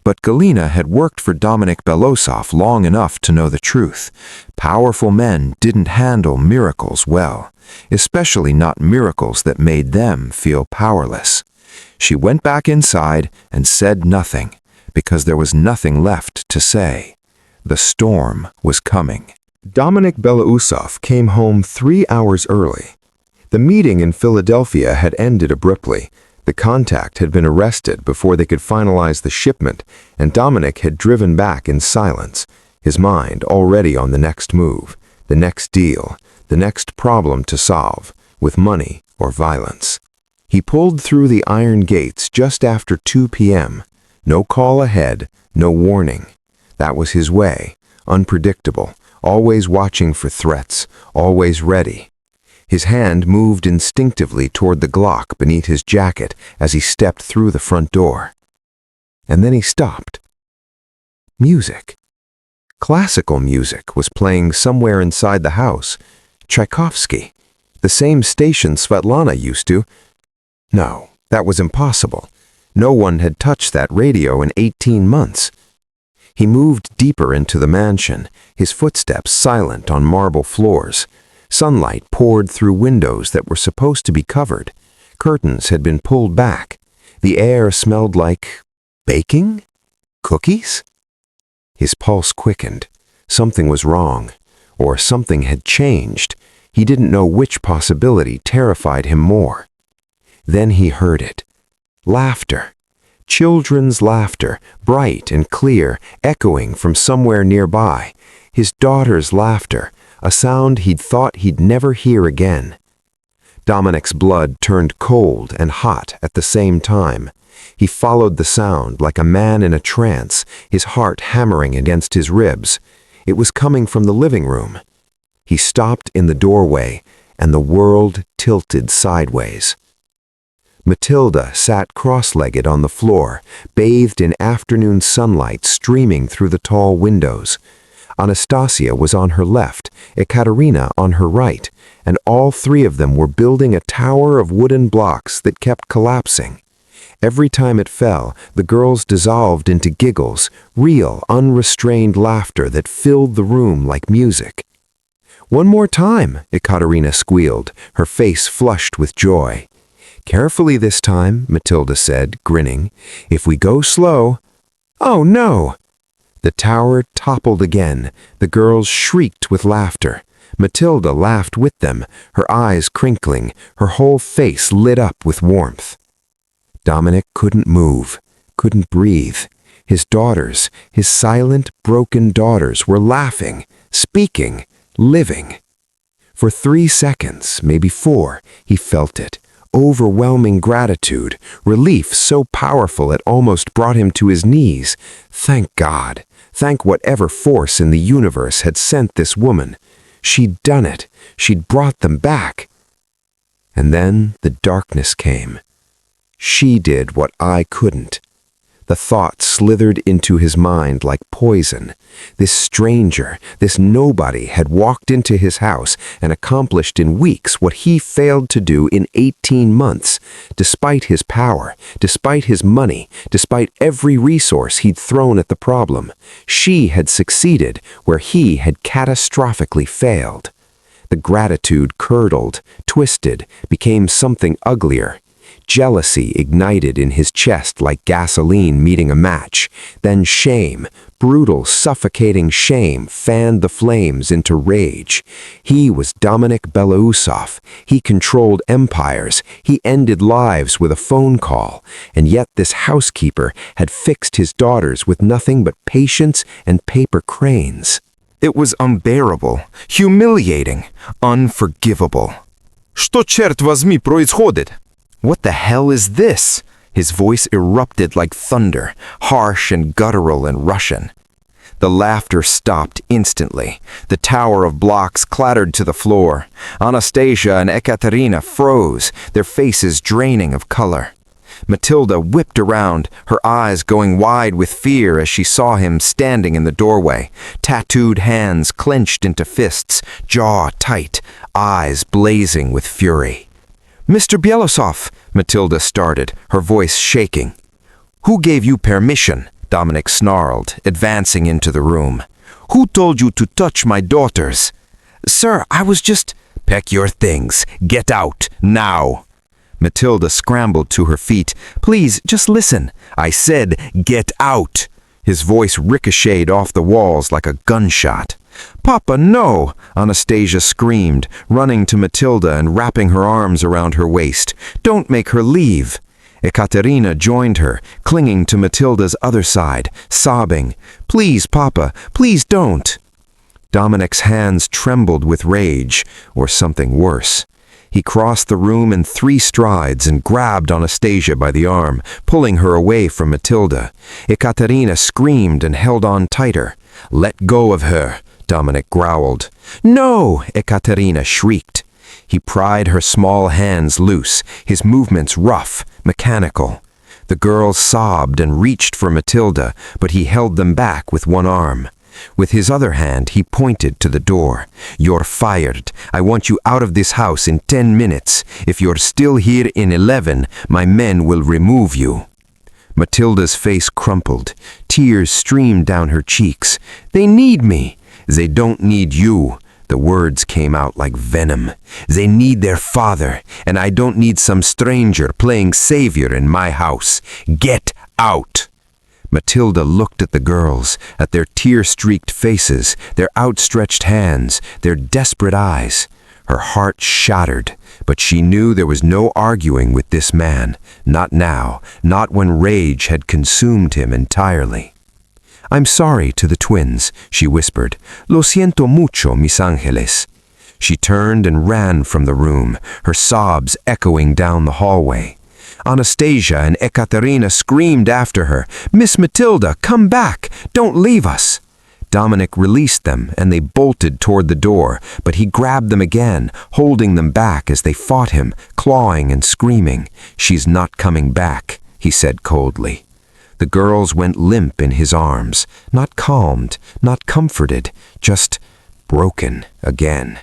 Speaker 4: But Galina had worked for Dominic Belosov long enough to know the truth. Powerful men didn't handle miracles well, especially not miracles that made them feel powerless. She went back inside and said nothing, because there was nothing left to say. The storm was coming.
Speaker 2: Dominic Belosov came home 3 hours early. The meeting in Philadelphia had ended abruptly. The contact had been arrested before they could finalize the shipment, and Dominic had driven back in silence, his mind already on the next move, the next deal, the next problem to solve, with money or violence. He pulled through the iron gates just after 2 p.m. No call ahead, no warning. That was his way, unpredictable, always watching for threats, always ready. His hand moved instinctively toward the Glock beneath his jacket as he stepped through the front door. And then he stopped. Music. Classical music was playing somewhere inside the house. Tchaikovsky. The same station Svetlana used to. No, that was impossible. No one had touched that radio in 18 months. He moved deeper into the mansion, his footsteps silent on marble floors. Sunlight poured through windows that were supposed to be covered. Curtains had been pulled back. The air smelled like baking? Cookies? His pulse quickened. Something was wrong, or something had changed. He didn't know which possibility terrified him more. Then he heard it. Laughter. Children's laughter, bright and clear, echoing from somewhere nearby. His daughter's laughter, a sound he'd thought he'd never hear again. Dominic's blood turned cold and hot at the same time. He followed the sound like a man in a trance, his heart hammering against his ribs. It was coming from the living room. He stopped in the doorway, and the world tilted sideways. Matilda sat cross-legged on the floor, bathed in afternoon sunlight streaming through the tall windows. Anastasia was on her left, Ekaterina on her right, and all three of them were building a tower of wooden blocks that kept collapsing. Every time it fell, the girls dissolved into giggles, real, unrestrained laughter that filled the room like music. "One more time," Ekaterina squealed, her face flushed with joy. "Carefully this time," Matilda said, grinning. "If we go slow—" "Oh, no!" The tower toppled again. The girls shrieked with laughter. Matilda laughed with them, her eyes crinkling, her whole face lit up with warmth. Dominic couldn't move, couldn't breathe. His daughters, his silent, broken daughters, were laughing, speaking, living. For 3 seconds, maybe 4, he felt it. Overwhelming gratitude, relief so powerful it almost brought him to his knees. Thank God. Thank whatever force in the universe had sent this woman. She'd done it. She'd brought them back. And then the darkness came. She did what I couldn't.
Speaker 1: The thought slithered into his mind like poison. This stranger, this nobody, had walked into his house and accomplished in weeks what he failed to do in 18 months. Despite his power, despite his money, despite every resource he'd thrown at the problem, she had succeeded where he had catastrophically failed. The gratitude curdled, twisted, became something uglier. Jealousy ignited in his chest like gasoline meeting a match. Then shame, brutal, suffocating shame, fanned the flames into rage. He was Dominic Belousov. He controlled empires. He ended lives with a phone call. And yet this housekeeper had fixed his daughters with nothing but patience and paper cranes.
Speaker 3: It was unbearable, humiliating, unforgivable. Что, черт возьми, происходит? What the hell is this? His voice erupted like thunder, harsh and guttural and Russian. The laughter stopped instantly. The tower of blocks clattered to the floor. Anastasia and Ekaterina froze, their faces draining of color. Matilda whipped around, her eyes going wide with fear as she saw him standing in the doorway, tattooed hands clenched into fists, jaw tight, eyes blazing with fury. "Mr. Belousov," Matilda started, her voice shaking. "Who gave you permission?" Dominic snarled, advancing into the room. "Who told you to touch my daughters?" "Sir, I was just—" "Pack your things. Get out, now!" Matilda scrambled to her feet. "Please, just listen. I said, get out!" His voice ricocheted off the walls like a gunshot. "Papa, no!" Anastasia screamed, running to Matilda and wrapping her arms around her waist. "Don't make her leave!" Ekaterina joined her, clinging to Matilda's other side, sobbing, "Please, Papa, please don't!" Dominic's hands trembled with rage, or something worse. He crossed the room in 3 strides and grabbed Anastasia by the arm, pulling her away from Matilda. Ekaterina screamed and held on tighter. "Let go of her," Dominic growled. "No!" Ekaterina shrieked. He pried her small hands loose, his movements rough, mechanical. The girls sobbed and reached for Matilda, but he held them back with one arm. With his other hand, he pointed to the door. "You're fired. I want you out of this house in 10 minutes. If you're still here in 11, my men will remove you." Matilda's face crumpled. Tears streamed down her cheeks. "They need me." "They don't need you." The words came out like venom. "They need their father, and I don't need some stranger playing savior in my house. Get out!" Matilda looked at the girls, at their tear-streaked faces, their outstretched hands, their desperate eyes. Her heart shattered, but she knew there was no arguing with this man. Not now, not when rage had consumed him entirely. "I'm sorry to the twins," she whispered. "Lo siento mucho, mis ángeles." She turned and ran from the room, her sobs echoing down the hallway. Anastasia and Ekaterina screamed after her, "Miss Matilda, come back! Don't leave us!" Dominic released them, and they bolted toward the door, but he grabbed them again, holding them back as they fought him, clawing and screaming. "She's not coming back," he said coldly. The girls went limp in his arms, not calmed, not comforted, just broken again.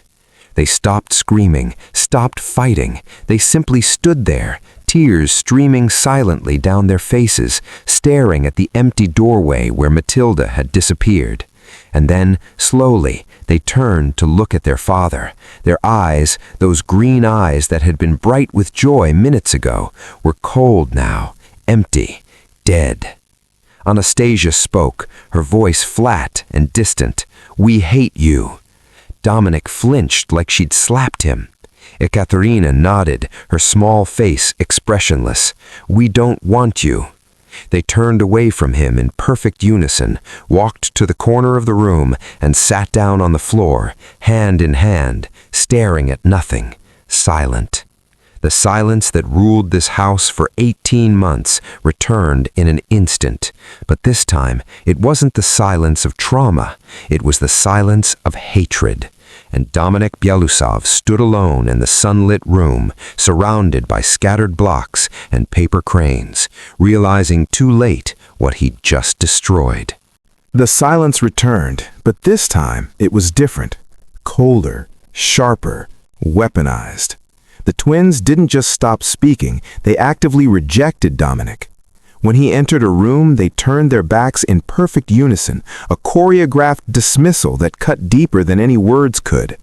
Speaker 3: They stopped screaming, stopped fighting. They simply stood there, tears streaming silently down their faces, staring at the empty doorway where Matilda had disappeared. And then, slowly, they turned to look at their father. Their eyes, those green eyes that had been bright with joy minutes ago, were cold now, empty, dead. Anastasia spoke, her voice flat and distant. "We hate you." Dominic flinched like she'd slapped him. Ekaterina nodded, her small face expressionless. "We don't want you." They turned away from him in perfect unison, walked to the corner of the room, and sat down on the floor, hand in hand, staring at nothing, silent. The silence that ruled this house for 18 months returned in an instant, but this time it wasn't the silence of trauma, it was the silence of hatred. And Dominic Belousov stood alone in the sunlit room, surrounded by scattered blocks and paper cranes, realizing too late
Speaker 1: what he'd just destroyed.
Speaker 2: The silence returned, but this time it was different. Colder, sharper, weaponized. The twins didn't just stop speaking, they actively rejected Dominic. When he entered a room, they turned their backs in perfect unison, a choreographed dismissal that cut deeper than any words could.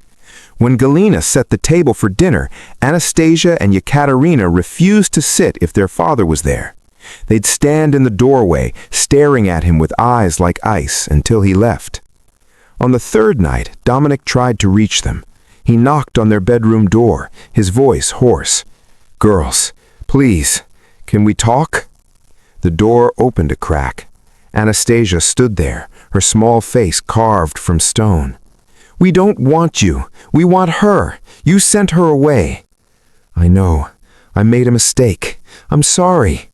Speaker 2: When Galina set the table for dinner, Anastasia and Yekaterina refused to sit if their father was there. They'd stand in the doorway, staring at him with eyes like ice until he left. On the third night, Dominic tried to reach them. He knocked on their bedroom door, his voice hoarse. "Girls, please, can we talk?" The door opened a crack. Anastasia stood there, her small face carved from stone. "We don't want you. We want her. You sent her away." "I know. I made a mistake. I'm sorry."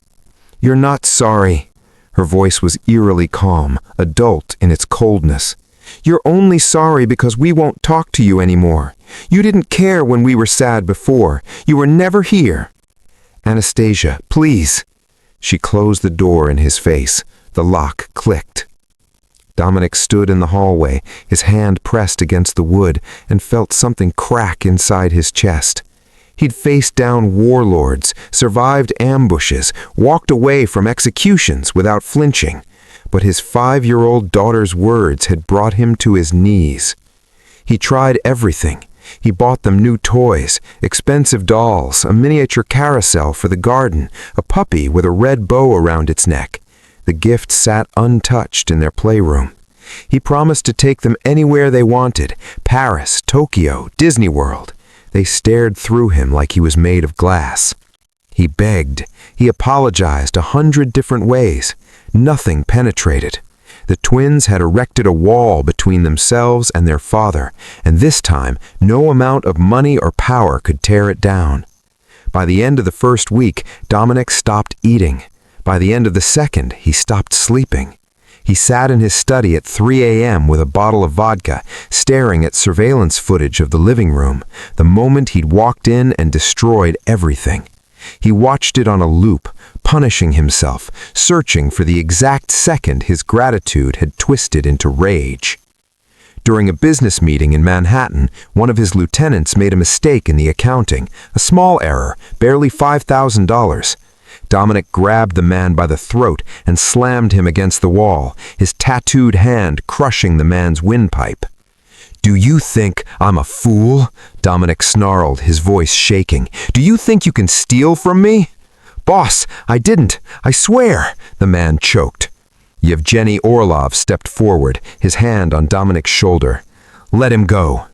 Speaker 2: "You're not sorry." Her voice was eerily calm, adult in its coldness. "You're only sorry because we won't talk to you anymore. You didn't care when we were sad before. You were never here." "Anastasia, please." She closed the door in his face. The lock clicked. Dominic stood in the hallway, his hand pressed against the wood, and felt something crack inside his chest. He'd faced down warlords, survived ambushes, walked away from executions without flinching. But his 5-year-old daughter's words had brought him to his knees. He tried everything. He bought them new toys, expensive dolls, a miniature carousel for the garden, a puppy with a red bow around its neck. The gifts sat untouched in their playroom. He promised to take them anywhere they wanted, Paris, Tokyo, Disney World. They stared through him like he was made of glass. He begged. He apologized 100 different ways. Nothing penetrated. The twins had erected a wall between themselves and their father, and this time no amount of money or power could tear it down. By the end of the first week, Dominic stopped eating. By the end of the second, he stopped sleeping. He sat in his study at 3 a.m. with a bottle of vodka, staring at surveillance footage of the living room, the moment he'd walked in and destroyed everything. He watched it on a loop, punishing himself, searching for the exact second his gratitude had twisted into rage. During a business meeting in Manhattan, one of his lieutenants made a mistake in the accounting, a small error, barely $5,000. Dominic grabbed the man by the throat and slammed him against the wall, his tattooed hand crushing the man's windpipe. "Do you think I'm a fool?" Dominic snarled, his voice shaking. "Do you think you can steal from me?" "Boss, I didn't. I swear," the man choked. Yevgeny Orlov stepped forward, his hand on Dominic's shoulder. "Let him go."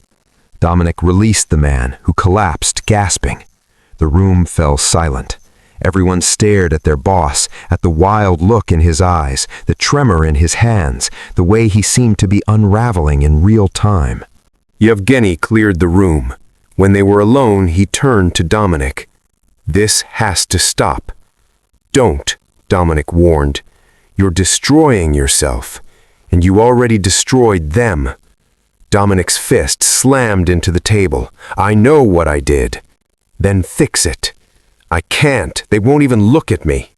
Speaker 2: Dominic released the man, who collapsed, gasping. The room fell silent. Everyone stared at their boss, at the wild look in his eyes, the tremor in his hands, the way he seemed to be unraveling in real time. Yevgeny cleared the room. When they were alone, he turned to Dominic. "This has to stop." "Don't," Dominic warned. "You're destroying yourself, and you already destroyed them." Dominic's fist slammed into the table. "I know what I did." "Then fix it." "I can't. They won't even look at me."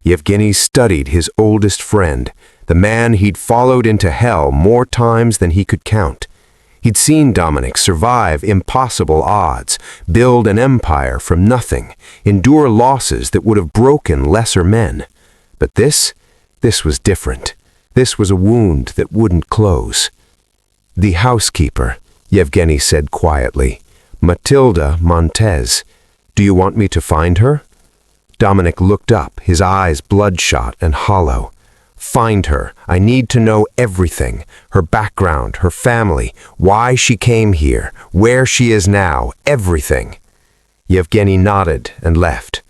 Speaker 2: Yevgeny studied his oldest friend, the man he'd followed into hell more times than he could count. He'd seen Dominic survive impossible odds, build an empire from nothing, endure losses that would have broken lesser men. But this was different. This was a wound that wouldn't close. "The housekeeper," Yevgeny said quietly. "Matilda Montez. Do you want me to find her?" Dominic looked up, his eyes bloodshot and hollow. "Find her. I need to know everything. Her background, her family, why she came here, where she is now, everything." Yevgeny nodded and left.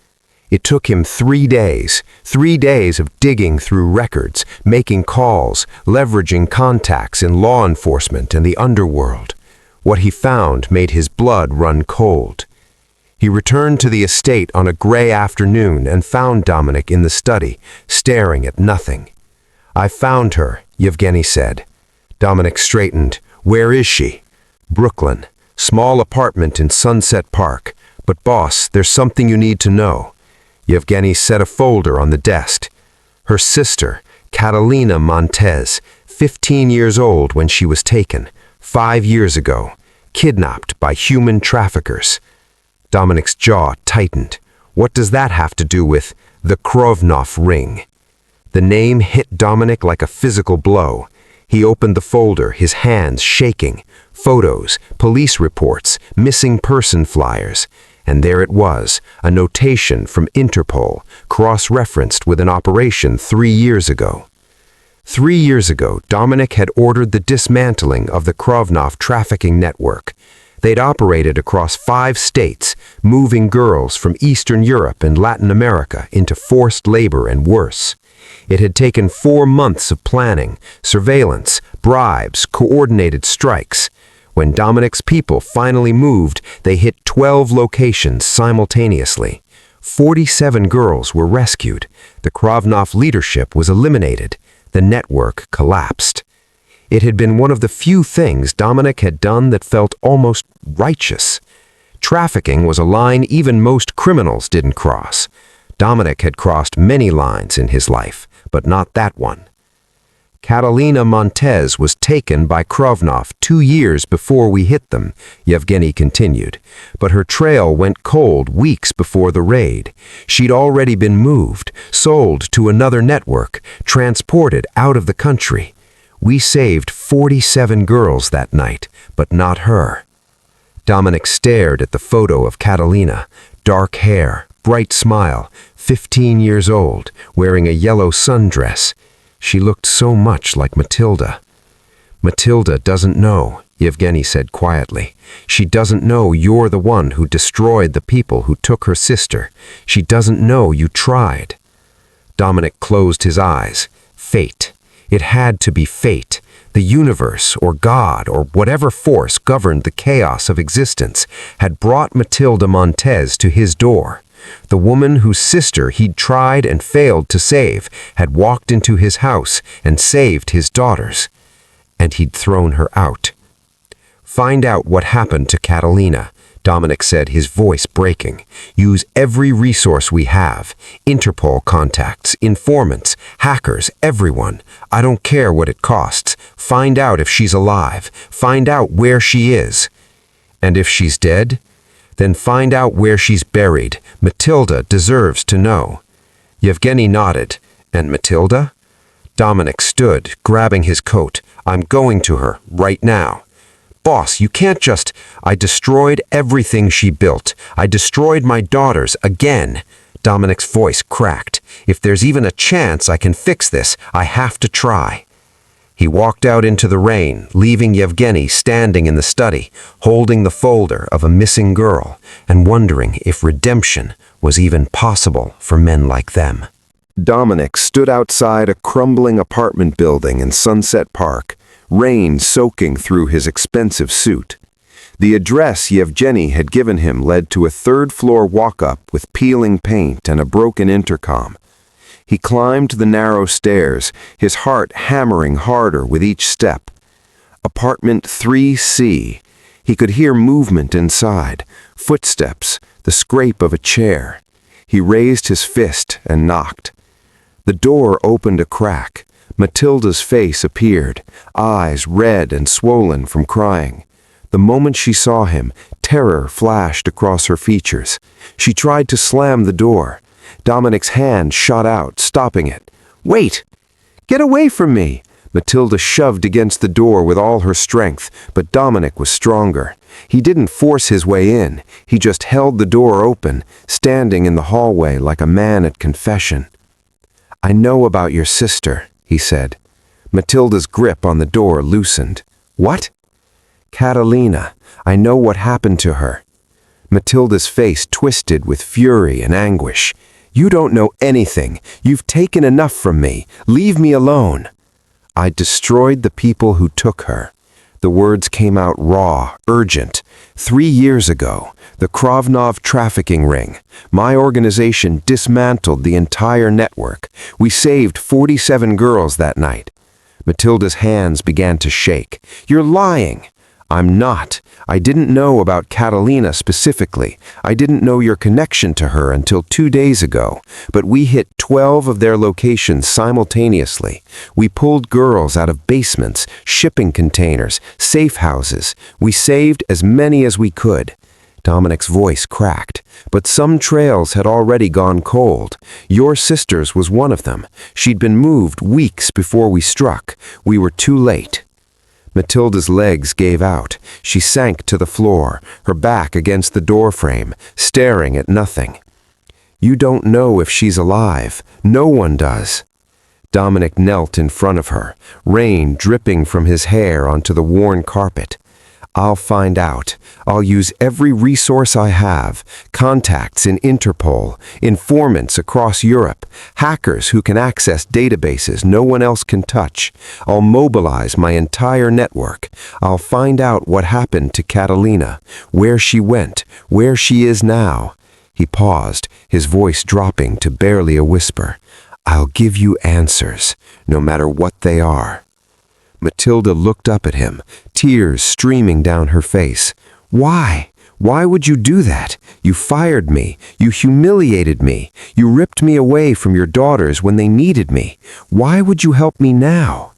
Speaker 2: It took him 3 days, 3 days of digging through records, making calls, leveraging contacts in law enforcement and the underworld. What he found made his blood run cold. He returned to the estate on a gray afternoon and found Dominic in the study, staring at nothing. "I found her," Yevgeny said. Dominic straightened. "Where is she?" "Brooklyn. Small apartment in Sunset Park. But boss, there's something you need to know." Yevgeny set a folder on the desk.
Speaker 1: Her sister, Catalina Montez, 15 years old when she was taken, 5 years ago, kidnapped by human traffickers. Dominic's jaw tightened. What does that have to do with the Krovnov ring? The name hit Dominic like a physical blow. He opened the folder, his hands shaking. Photos, police reports, missing person flyers. And there it was, a notation from Interpol, cross-referenced with an operation 3 years ago. 3 years ago, Dominic had ordered the dismantling of the Krovnov trafficking network. They'd operated across 5 states, moving girls from Eastern Europe and Latin America into forced labor and worse. It had taken 4 months of planning, surveillance, bribes, coordinated strikes. When Dominic's people finally moved, they hit 12 locations simultaneously. 47 girls were rescued. The Krovnov leadership was eliminated. The network collapsed. It had been one of the few things Dominic had done that felt almost righteous. Trafficking was a line even most criminals didn't cross. Dominic had crossed many lines in his life, but not that one. Catalina Montez was taken by Krovnov 2 years before we hit them, Yevgeny continued, but her trail went cold weeks before the raid. She'd already been moved, sold to another network, transported out of the country. We saved 47 girls that night, but not her. Dominic stared at the photo of Catalina, dark hair, bright smile, 15 years old, wearing a yellow sundress. She looked so much like Matilda. Matilda doesn't know, Yevgeny said quietly. She doesn't know you're the one who destroyed the people who took her sister. She doesn't know you tried. Dominic closed his eyes. Fate. It had to be fate. The universe, or God, or whatever force governed the chaos of existence, had brought Matilda Montez to his door. The woman whose sister he'd tried and failed to save had walked into his house and saved his daughters. And he'd thrown her out. Find out what happened to Catalina, Dominic said, his voice breaking. Use every resource we have. Interpol contacts, informants, hackers, everyone. I don't care what it costs. Find out if she's alive. Find out where she is. And if she's dead? Then find out where she's buried. Matilda deserves to know. Yevgeny nodded. And Matilda? Dominic stood, grabbing his coat. I'm going to her, right now. Boss, you can't just... I destroyed everything she built. I destroyed my daughters again. Dominic's voice cracked. If there's even a chance I can fix this, I have to try. He walked out into the rain, leaving Yevgeny standing in the study, holding the folder of a missing girl, and wondering if redemption was even possible for men like them.
Speaker 3: Dominic stood outside a crumbling apartment building in Sunset Park, rain soaking through his expensive suit. The address Yevgeny had given him led to a third-floor walk-up with peeling paint and a broken intercom. He climbed the narrow stairs, his heart hammering harder with each step. Apartment 3C. He could hear movement inside, footsteps, the scrape of a chair. He raised his fist and knocked. The door opened a crack. Matilda's face appeared, eyes red and swollen from crying. The moment she saw him, terror flashed across her features. She tried to slam the door. Dominic's hand shot out, stopping it. Wait! Get away from me! Matilda shoved against the door with all her strength, but Dominic was stronger. He didn't force his way in. He just held the door open, standing in the hallway like a man at confession. I know about your sister, he said. Matilda's grip on the door loosened. What? Catalina. I know what happened to her. Matilda's face twisted with fury and anguish. You don't know anything. You've taken enough from me. Leave me alone. I destroyed the people who took her. The words came out raw, urgent. 3 years ago, the Krovnov trafficking ring. My organization dismantled the entire network. We saved 47 girls that night. Matilda's hands began to shake. You're lying.
Speaker 1: I'm not. I didn't know about Catalina specifically. I didn't know your connection to her until 2 days ago. But we hit 12 of their locations simultaneously. We pulled girls out of basements, shipping containers, safe houses. We saved as many as we could. Dominic's voice cracked, but some trails had already gone cold. Your sister's was one of them. She'd been moved weeks before we struck. We were too late. Matilda's legs gave out. She sank to the floor, her back against the doorframe, staring at nothing. You don't know if she's alive. No one does. Dominic knelt in front of her, rain dripping from his hair onto the worn carpet. I'll find out. I'll use every resource I have. Contacts in Interpol, informants across Europe, hackers who can access databases no one else can touch. I'll mobilize my entire network. I'll find out what happened to Catalina, where she went, where she is now. He paused, his voice dropping to barely a whisper. I'll give you answers, no matter what they are. Matilda looked up at him, tears streaming down her face. Why? Why would you do that? You fired me. You humiliated me. You ripped me away from your daughters when they needed me. Why would you help me now?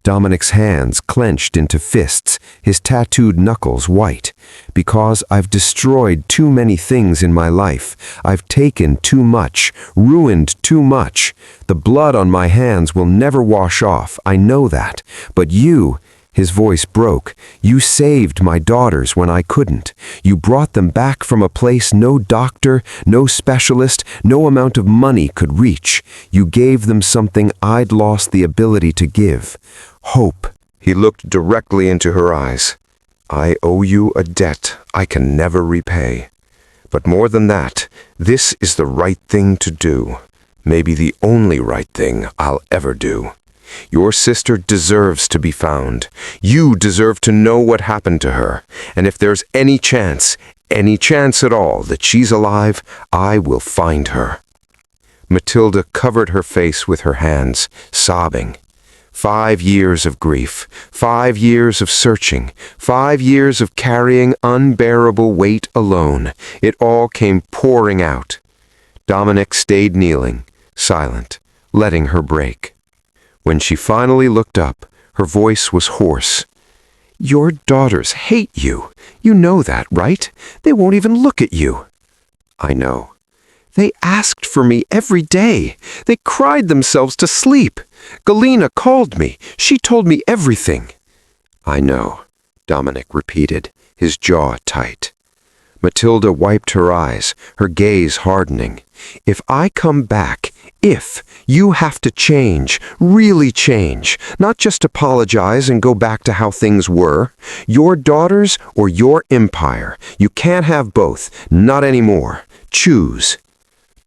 Speaker 1: Dominic's hands clenched into fists, his tattooed knuckles white. Because I've destroyed too many things in my life. I've taken too much, ruined too much. The blood on my hands will never wash off, I know that. But you, his voice broke, you saved my daughters when I couldn't. You brought them back from a place no doctor, no specialist, no amount of money could reach. You gave them something I'd lost the ability to give. Hope. He looked directly into her eyes. I owe you a debt I can never repay. But more than that, this is the right thing to do. Maybe the only right thing I'll ever do. Your sister deserves to be found. You deserve to know what happened to her. And if there's any chance at all that she's alive, I will find her. Matilda covered her face with her hands, sobbing. 5 years of grief, 5 years of searching, 5 years of carrying unbearable weight alone. It all came pouring out. Dominic stayed kneeling, silent, letting her break. When she finally looked up, her voice was hoarse. Your daughters hate you. You know that, right? They won't even look at you. I know. They asked for me every day. They cried themselves to sleep. Galina called me. She told me everything. I know, Dominic repeated, his jaw tight. Matilda wiped her eyes, her gaze hardening. If I come back, you have to change, really change, not just apologize and go back to how things were. Your daughters or your empire. You can't have both, not anymore. Choose.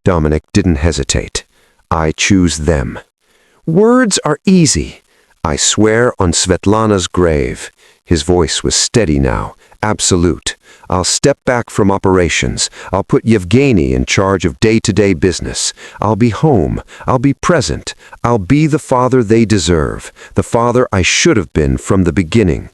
Speaker 1: Dominic didn't hesitate. I choose them. Words are easy. I swear on Svetlana's grave. His voice was steady now, absolute. I'll step back from operations. I'll put Yevgeny in charge of day-to-day business. I'll be home. I'll be present. I'll be the father they deserve, the father I should have been from the beginning.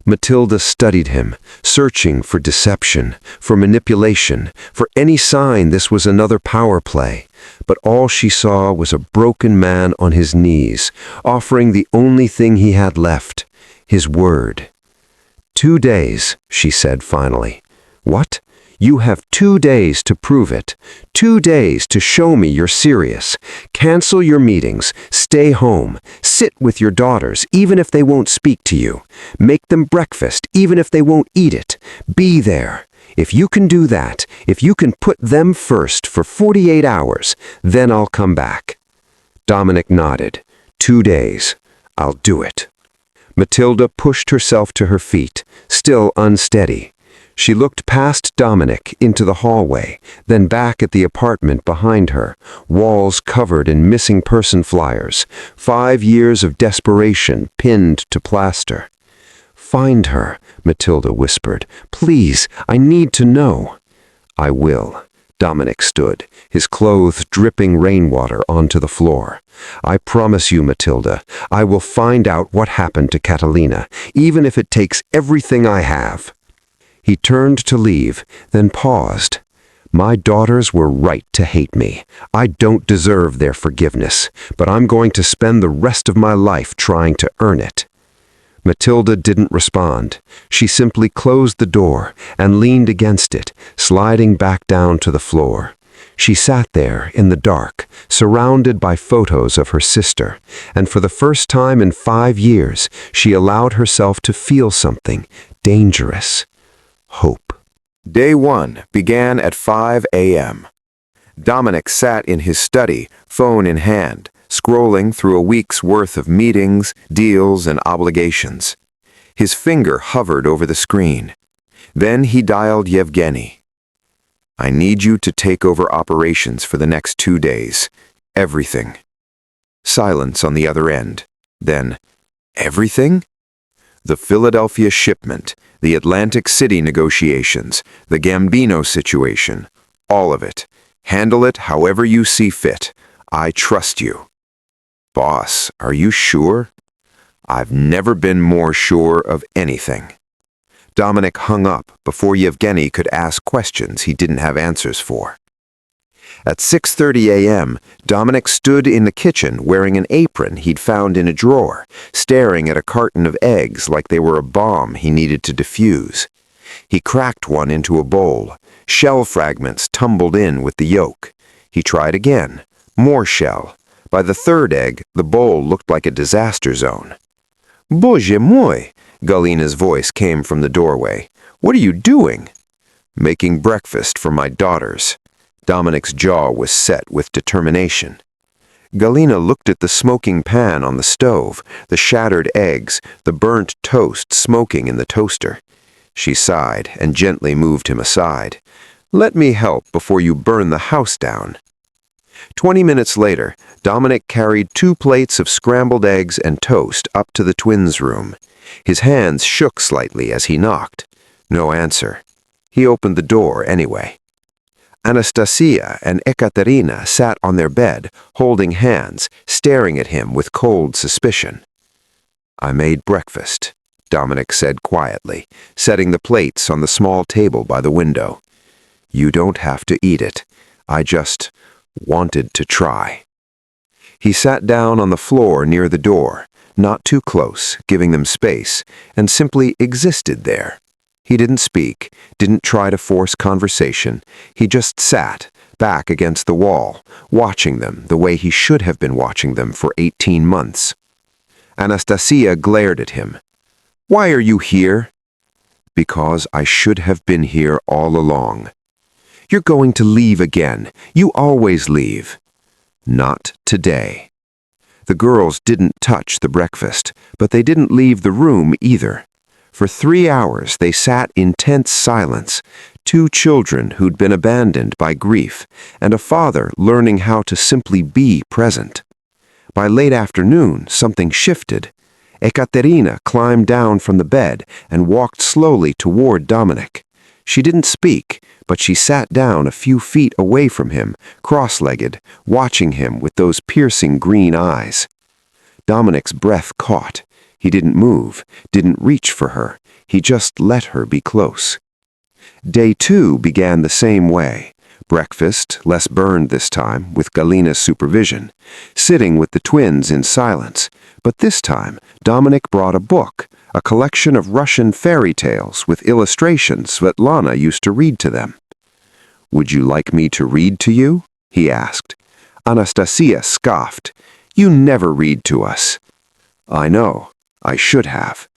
Speaker 1: Matilda studied him, searching for deception, for manipulation, for any sign this was another power play. But all she saw was a broken man on his knees, offering the only thing he had left, his word. 2 days, she said finally. What? You have 2 days to prove it. 2 days to show me you're serious. Cancel your meetings. Stay home. Sit with your daughters, even if they won't speak to you. Make them breakfast, even if they won't eat it. Be there. If you can do that, if you can put them first for 48 hours, then I'll come back. Dominic nodded. 2 days. I'll do it. Matilda pushed herself to her feet, still unsteady. She looked past Dominic into the hallway, then back at the apartment behind her, walls covered in missing person flyers, 5 years of desperation pinned to plaster. Find her, Matilda whispered. Please, I need to know. I will,
Speaker 3: Dominic stood, his clothes dripping rainwater onto the floor. "I promise you, Matilda, I will find out what happened to Catalina, even if it takes everything I have." He turned to leave, then paused. "My daughters were right to hate me. I don't deserve their forgiveness, but I'm going to spend the rest of my life trying to earn it." Matilda didn't respond. She simply closed the door and leaned against it, sliding back down to the floor. She sat there in the dark, surrounded by photos of her sister, and for the first time in 5 years, she allowed herself to feel something dangerous. Hope.
Speaker 1: Day 1 began at 5 a.m. Dominic sat in his study, phone in hand, scrolling through a week's worth of meetings, deals, and obligations. His finger hovered over the screen. Then he dialed Yevgeny. "I need you to take over operations for the next 2 days. Everything." Silence on the other end. Then, "Everything?" The Philadelphia shipment, the Atlantic City negotiations, the Gambino situation, all of it. Handle it however you see fit. I trust you. "Boss, are you sure?" "I've never been more sure of anything." Dominic hung up before Yevgeny could ask questions he didn't have answers for. At 6:30 a.m., Dominic stood in the kitchen wearing an apron he'd found in a drawer, staring at a carton of eggs like they were a bomb he needed to defuse. He cracked one into a bowl. Shell fragments tumbled in with the yolk. He tried again. More shell. By the third egg, the bowl looked like a disaster zone. "Bože moi!" Galina's voice came from the doorway. "What are you doing?" "Making breakfast for my daughters." Dominic's jaw was set with determination. Galina looked at the smoking pan on the stove, the shattered eggs, the burnt toast smoking in the toaster. She sighed and gently moved him aside. "Let me help before you burn the house down." 20 minutes later, Dominic carried 2 plates of scrambled eggs and toast up to the twins' room. His hands shook slightly as he knocked. No answer. He opened the door anyway. Anastasia and Ekaterina sat on their bed, holding hands, staring at him with cold suspicion. "I made breakfast," Dominic said quietly, setting the plates on the small table by the window. "You don't have to eat it. I just wanted to try." He sat down on the floor near the door, not too close, giving them space, and simply existed there. He didn't speak, didn't try to force conversation. He just sat, back against the wall, watching them the way he should have been watching them for 18 months. Anastasia glared at him. "Why are you here?" "Because I should have been here all along." "You're going to leave again. You always leave." "Not today." The girls didn't touch the breakfast, but they didn't leave the room either. For 3 hours they sat in tense silence, 2 children who'd been abandoned by grief, and a father learning how to simply be present. By late afternoon, something shifted. Ekaterina climbed down from the bed and walked slowly toward Dominic. She didn't speak, but she sat down a few feet away from him, cross-legged, watching him with those piercing green eyes. Dominic's breath caught. He didn't move, didn't reach for her. He just let her be close. Day 2 began the same way. Breakfast, less burned this time, with Galina's supervision. Sitting with the twins in silence. But this time, Dominic brought a book, a collection of Russian fairy tales with illustrations Svetlana used to read to them. "Would you like me to read to you?" he asked. Anastasia scoffed. "You never read to us." "I know. I should have.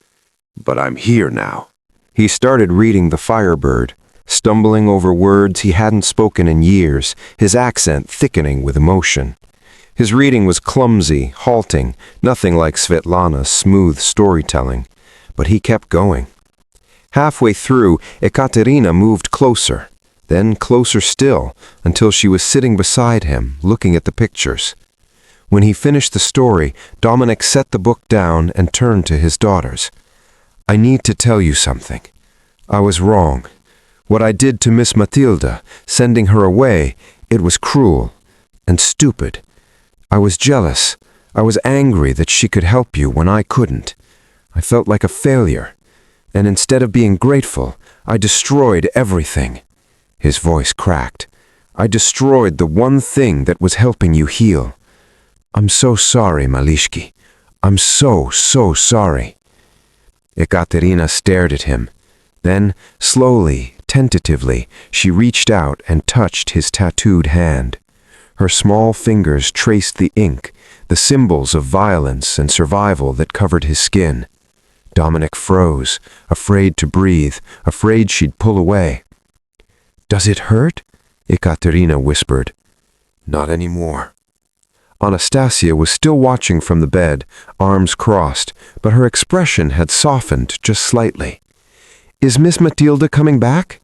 Speaker 1: But I'm here now." He started reading The Firebird, stumbling over words he hadn't spoken in years, his accent thickening with emotion. His reading was clumsy, halting, nothing like Svetlana's smooth storytelling. But he kept going. Halfway through, Ekaterina moved closer, then closer still, until she was sitting beside him, looking at the pictures. When he finished the story, Dominic set the book down and turned to his daughters. "I need to tell you something. I was wrong.
Speaker 3: What I did to Miss Matilda, sending her away, it was cruel and stupid. I was jealous. I was angry that she could help you when I couldn't. I felt like a failure. And instead of being grateful, I destroyed everything." His voice cracked. "I destroyed the one thing that was helping you heal. I'm so sorry, Malishki. I'm so sorry." Ekaterina stared at him. Then, slowly, tentatively, she reached out and touched his tattooed hand. Her small fingers traced the ink, the symbols of violence and survival that covered his skin. Dominic froze, afraid to breathe, afraid she'd pull away. "Does it hurt?" Ekaterina whispered. "Not anymore." Anastasia was still watching from the bed, arms crossed, but her expression had softened just slightly. "Is Miss Matilda coming back?"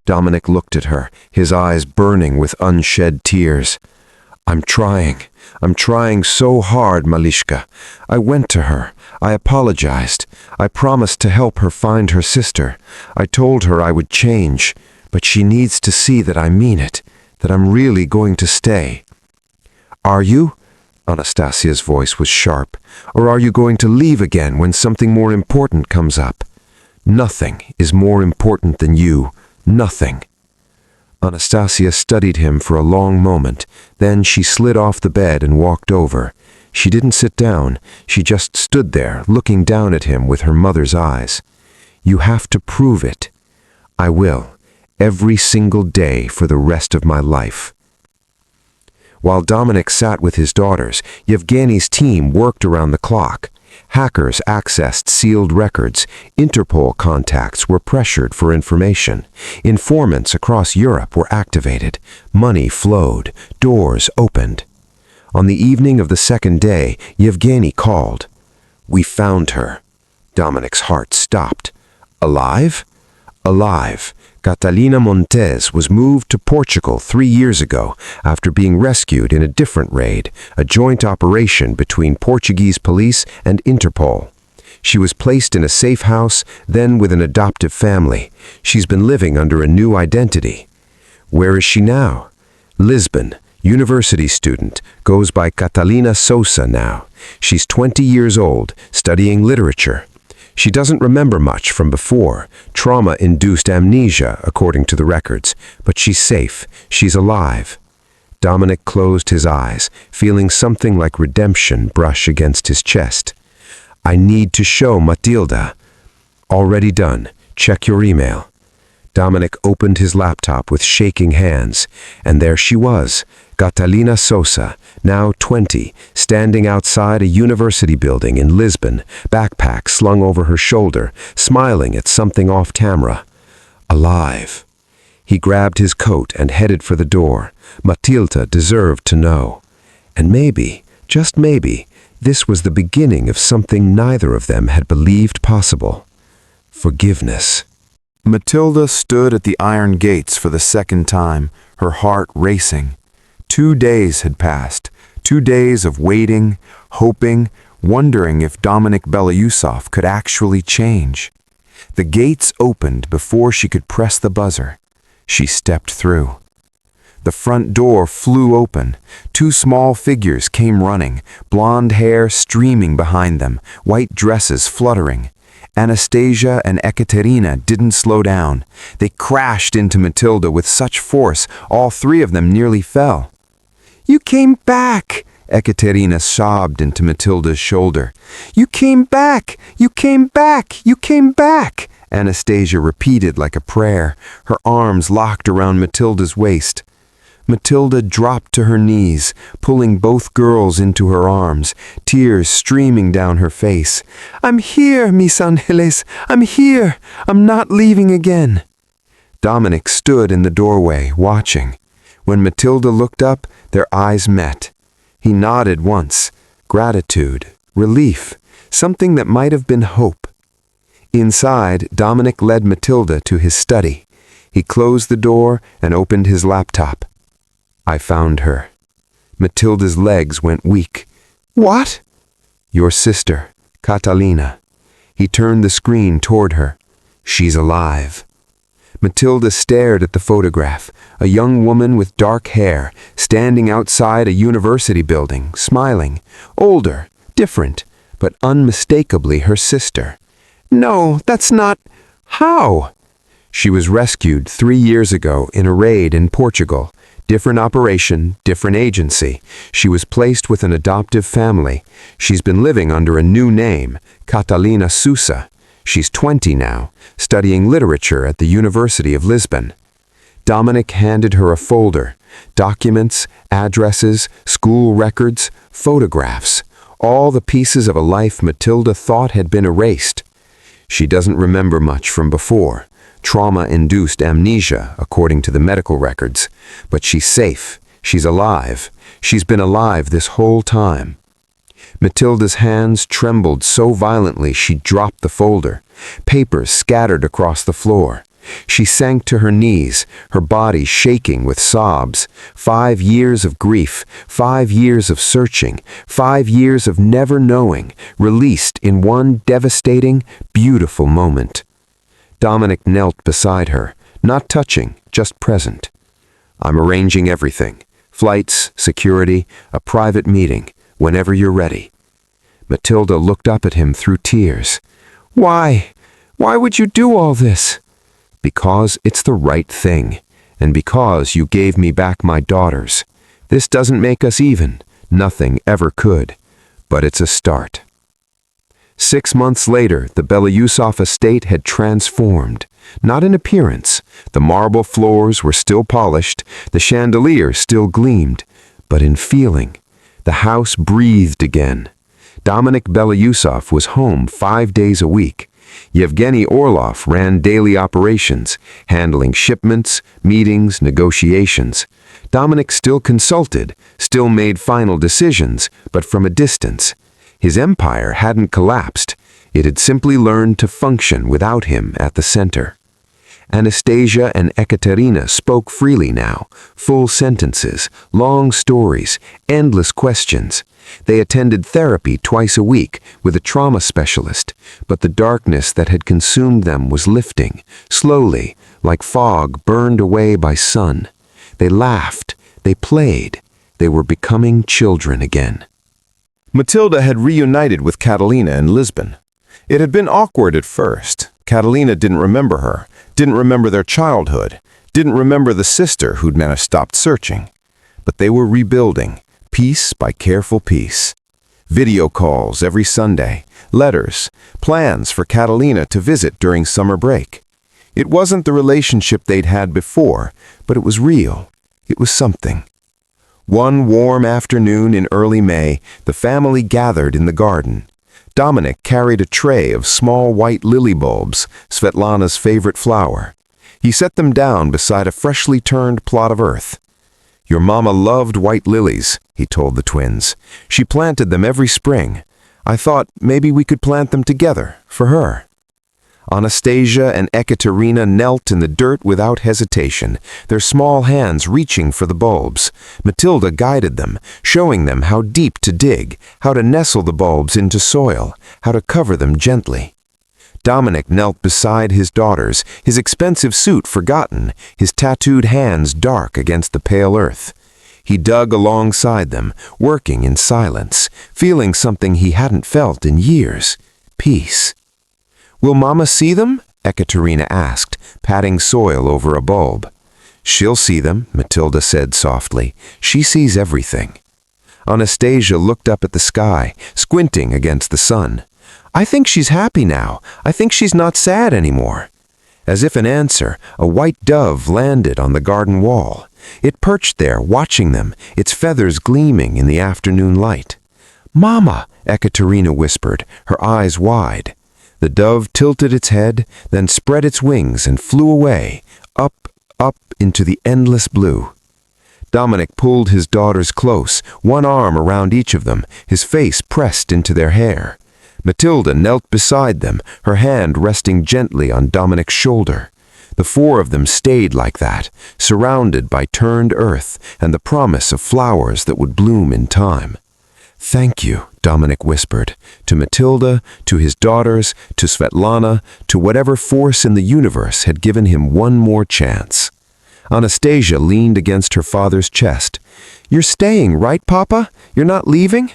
Speaker 3: Dominic looked at her, his eyes burning with unshed tears. I'm trying so hard, Malishka. I went to her. I apologized. I promised to help her find her sister. I told her I would change, but she needs to see that I mean it, that I'm really going to stay." "Are you?" Anastasia's voice was sharp. "Or are you going to leave again when something more important comes up?" "Nothing is more important than you. Nothing." Anastasia studied him for a long moment. Then she slid off the bed and walked over. She didn't sit down. She just stood there, looking down at him with her mother's eyes. "You have to prove it." "I will. Every single day for the rest of my life." While Dominic sat with his daughters, Yevgeny's team worked around the clock. Hackers accessed sealed records. Interpol contacts were pressured for information. Informants across Europe were activated. Money flowed. Doors opened. On the evening of the second day, Yevgeny called. "We found her." Dominic's heart stopped. "Alive?" "Alive. Catalina Montes was moved to Portugal 3 years ago after being rescued in a different raid, a joint operation between Portuguese police and Interpol. She was placed in a safe house, then with an adoptive family. She's been living under a new identity." "Where is she now?" "Lisbon. University student, goes by Catalina Sosa now. She's 20 years old, studying literature. She doesn't remember much from before, trauma-induced amnesia, according to the records, but she's safe, she's alive." Dominic closed his eyes, feeling something like redemption brush against his chest. "I need to show Matilda." "Already done. Check your email." Dominic opened his laptop with shaking hands, and there she was, Catalina Sosa, now 20, standing outside a university building in Lisbon, backpack slung over her shoulder, smiling at something off camera. Alive. He grabbed his coat and headed for the door. Matilda deserved to know. And maybe, just maybe, this was the beginning of something neither of them had believed possible. Forgiveness.
Speaker 2: Matilda stood at the iron gates for the second time, her heart racing. 2 days had passed, 2 days of waiting, hoping, wondering if Dominic Belousov could actually change. The gates opened before she could press the buzzer. She stepped through. The front door flew open. 2 small figures came running, blonde hair streaming behind them, white dresses fluttering. Anastasia and Ekaterina didn't slow down. They crashed into Matilda with such force, all 3 of them nearly fell. "You came back!" Ekaterina sobbed into Matilda's shoulder. "You came back! You came back! You came back!" Anastasia repeated like a prayer, her arms locked around Matilda's waist. Matilda dropped to her knees, pulling both girls into her arms, tears streaming down her face. "I'm here, mis angeles! I'm here! I'm not leaving again!" Dominic stood in the doorway, watching. When Matilda looked up, their eyes met. He nodded once. Gratitude, relief, something that might have been hope. Inside, Dominic led Matilda to his study. He closed the door and opened his laptop. "I found her." Matilda's legs went weak. "What?" "Your sister, Catalina." He turned the screen toward her. "She's alive."
Speaker 3: Matilda stared at the photograph, a young woman with dark hair, standing outside a university building, smiling. Older, different, but unmistakably her sister. No, that's not... How? She was rescued 3 years ago in a raid in Portugal. Different operation, different agency. She was placed with an adoptive family. She's been living under a new name, Catalina Sousa. She's 20 now, studying literature at the University of Lisbon. Dominic handed her a folder. Documents, addresses, school records, photographs. All the pieces of a life Matilda thought had been erased. She doesn't remember much from before. Trauma-induced amnesia, according to the medical records. But she's safe. She's alive. She's been alive this whole time. Matilda's hands trembled so violently she dropped the folder. Papers scattered across the floor. She sank to her knees, her body shaking with sobs. 5 years of grief, 5 years of searching, 5 years of never knowing, released in one devastating, beautiful moment. Dominic knelt beside her, not touching, just present. I'm arranging everything. Flights, security, a private meeting, whenever you're ready. Matilda looked up at him through tears. Why? Why would you do all this? Because it's the right thing, and because you gave me back my daughters. This doesn't make us even. Nothing ever could. But it's a start. 6 months later, the Belousov estate had transformed. Not in appearance. The marble floors were still polished, the chandelier still gleamed, but in feeling. The house breathed again. Dominic Belousov was home 5 days a week. Yevgeny Orlov ran daily operations, handling shipments, meetings, negotiations. Dominic still consulted, still made final decisions, but from a distance. His empire hadn't collapsed. It had simply learned to function without him at the center. Anastasia and Ekaterina spoke freely now, full sentences, long stories, endless questions. They attended therapy twice a week with a trauma specialist, but the darkness that had consumed them was lifting, slowly, like fog burned away by sun. They laughed, they played, they were becoming children again.
Speaker 2: Matilda had reunited with Catalina in Lisbon. It had been awkward at first. Catalina didn't remember her, didn't remember their childhood, didn't remember the sister who'd never stopped searching. But they were rebuilding, piece by careful piece. Video calls every Sunday, letters, plans for Catalina to visit during summer break. It wasn't the relationship they'd had before, but it was real. It was something. One warm afternoon in early May, the family gathered in the garden. Dominic carried a tray of small white lily bulbs, Svetlana's favorite flower. He set them down beside a freshly turned plot of earth. Your mama loved white lilies, he told the twins. She planted them every spring. I thought maybe we could plant them together, for her. Anastasia and Ekaterina knelt in the dirt without hesitation, their small hands reaching for the bulbs. Matilda guided them, showing them how deep to dig, how to nestle the bulbs into soil, how to cover them gently. Dominic knelt beside his daughters, his expensive suit forgotten, his tattooed hands dark against the pale earth. He dug alongside them, working in silence, feeling something he hadn't felt in years: peace. Will Mama see them? Ekaterina asked, patting soil over a bulb. She'll see them, Matilda said softly. She sees everything. Anastasia looked up at the sky, squinting against the sun. I think she's happy now. I think she's not sad anymore. As if in answer, a white dove landed on the garden wall. It perched there, watching them, its feathers gleaming in the afternoon light. Mama, Ekaterina whispered, her eyes wide. The dove tilted its head, then spread its wings and flew away, up, up into the endless blue. Dominic pulled his daughters close, one arm around each of them, his face pressed into their hair. Matilda knelt beside them, her hand resting gently on Dominic's shoulder. The 4 of them stayed like that, surrounded by turned earth and the promise of flowers that would bloom in time. Thank you,
Speaker 1: Dominic whispered, to Matilda, to his daughters, to Svetlana, to whatever force in the universe had given him one more chance. Anastasia leaned against her father's chest. "You're staying, right, Papa? You're not leaving?"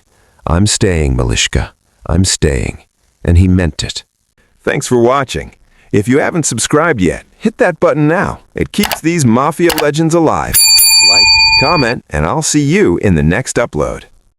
Speaker 1: "I'm staying, Malishka. I'm staying." And he meant it.
Speaker 2: Thanks for watching. If you haven't subscribed yet, hit that button now. It keeps these Mafia legends alive. Like, comment, and I'll see you in the next upload.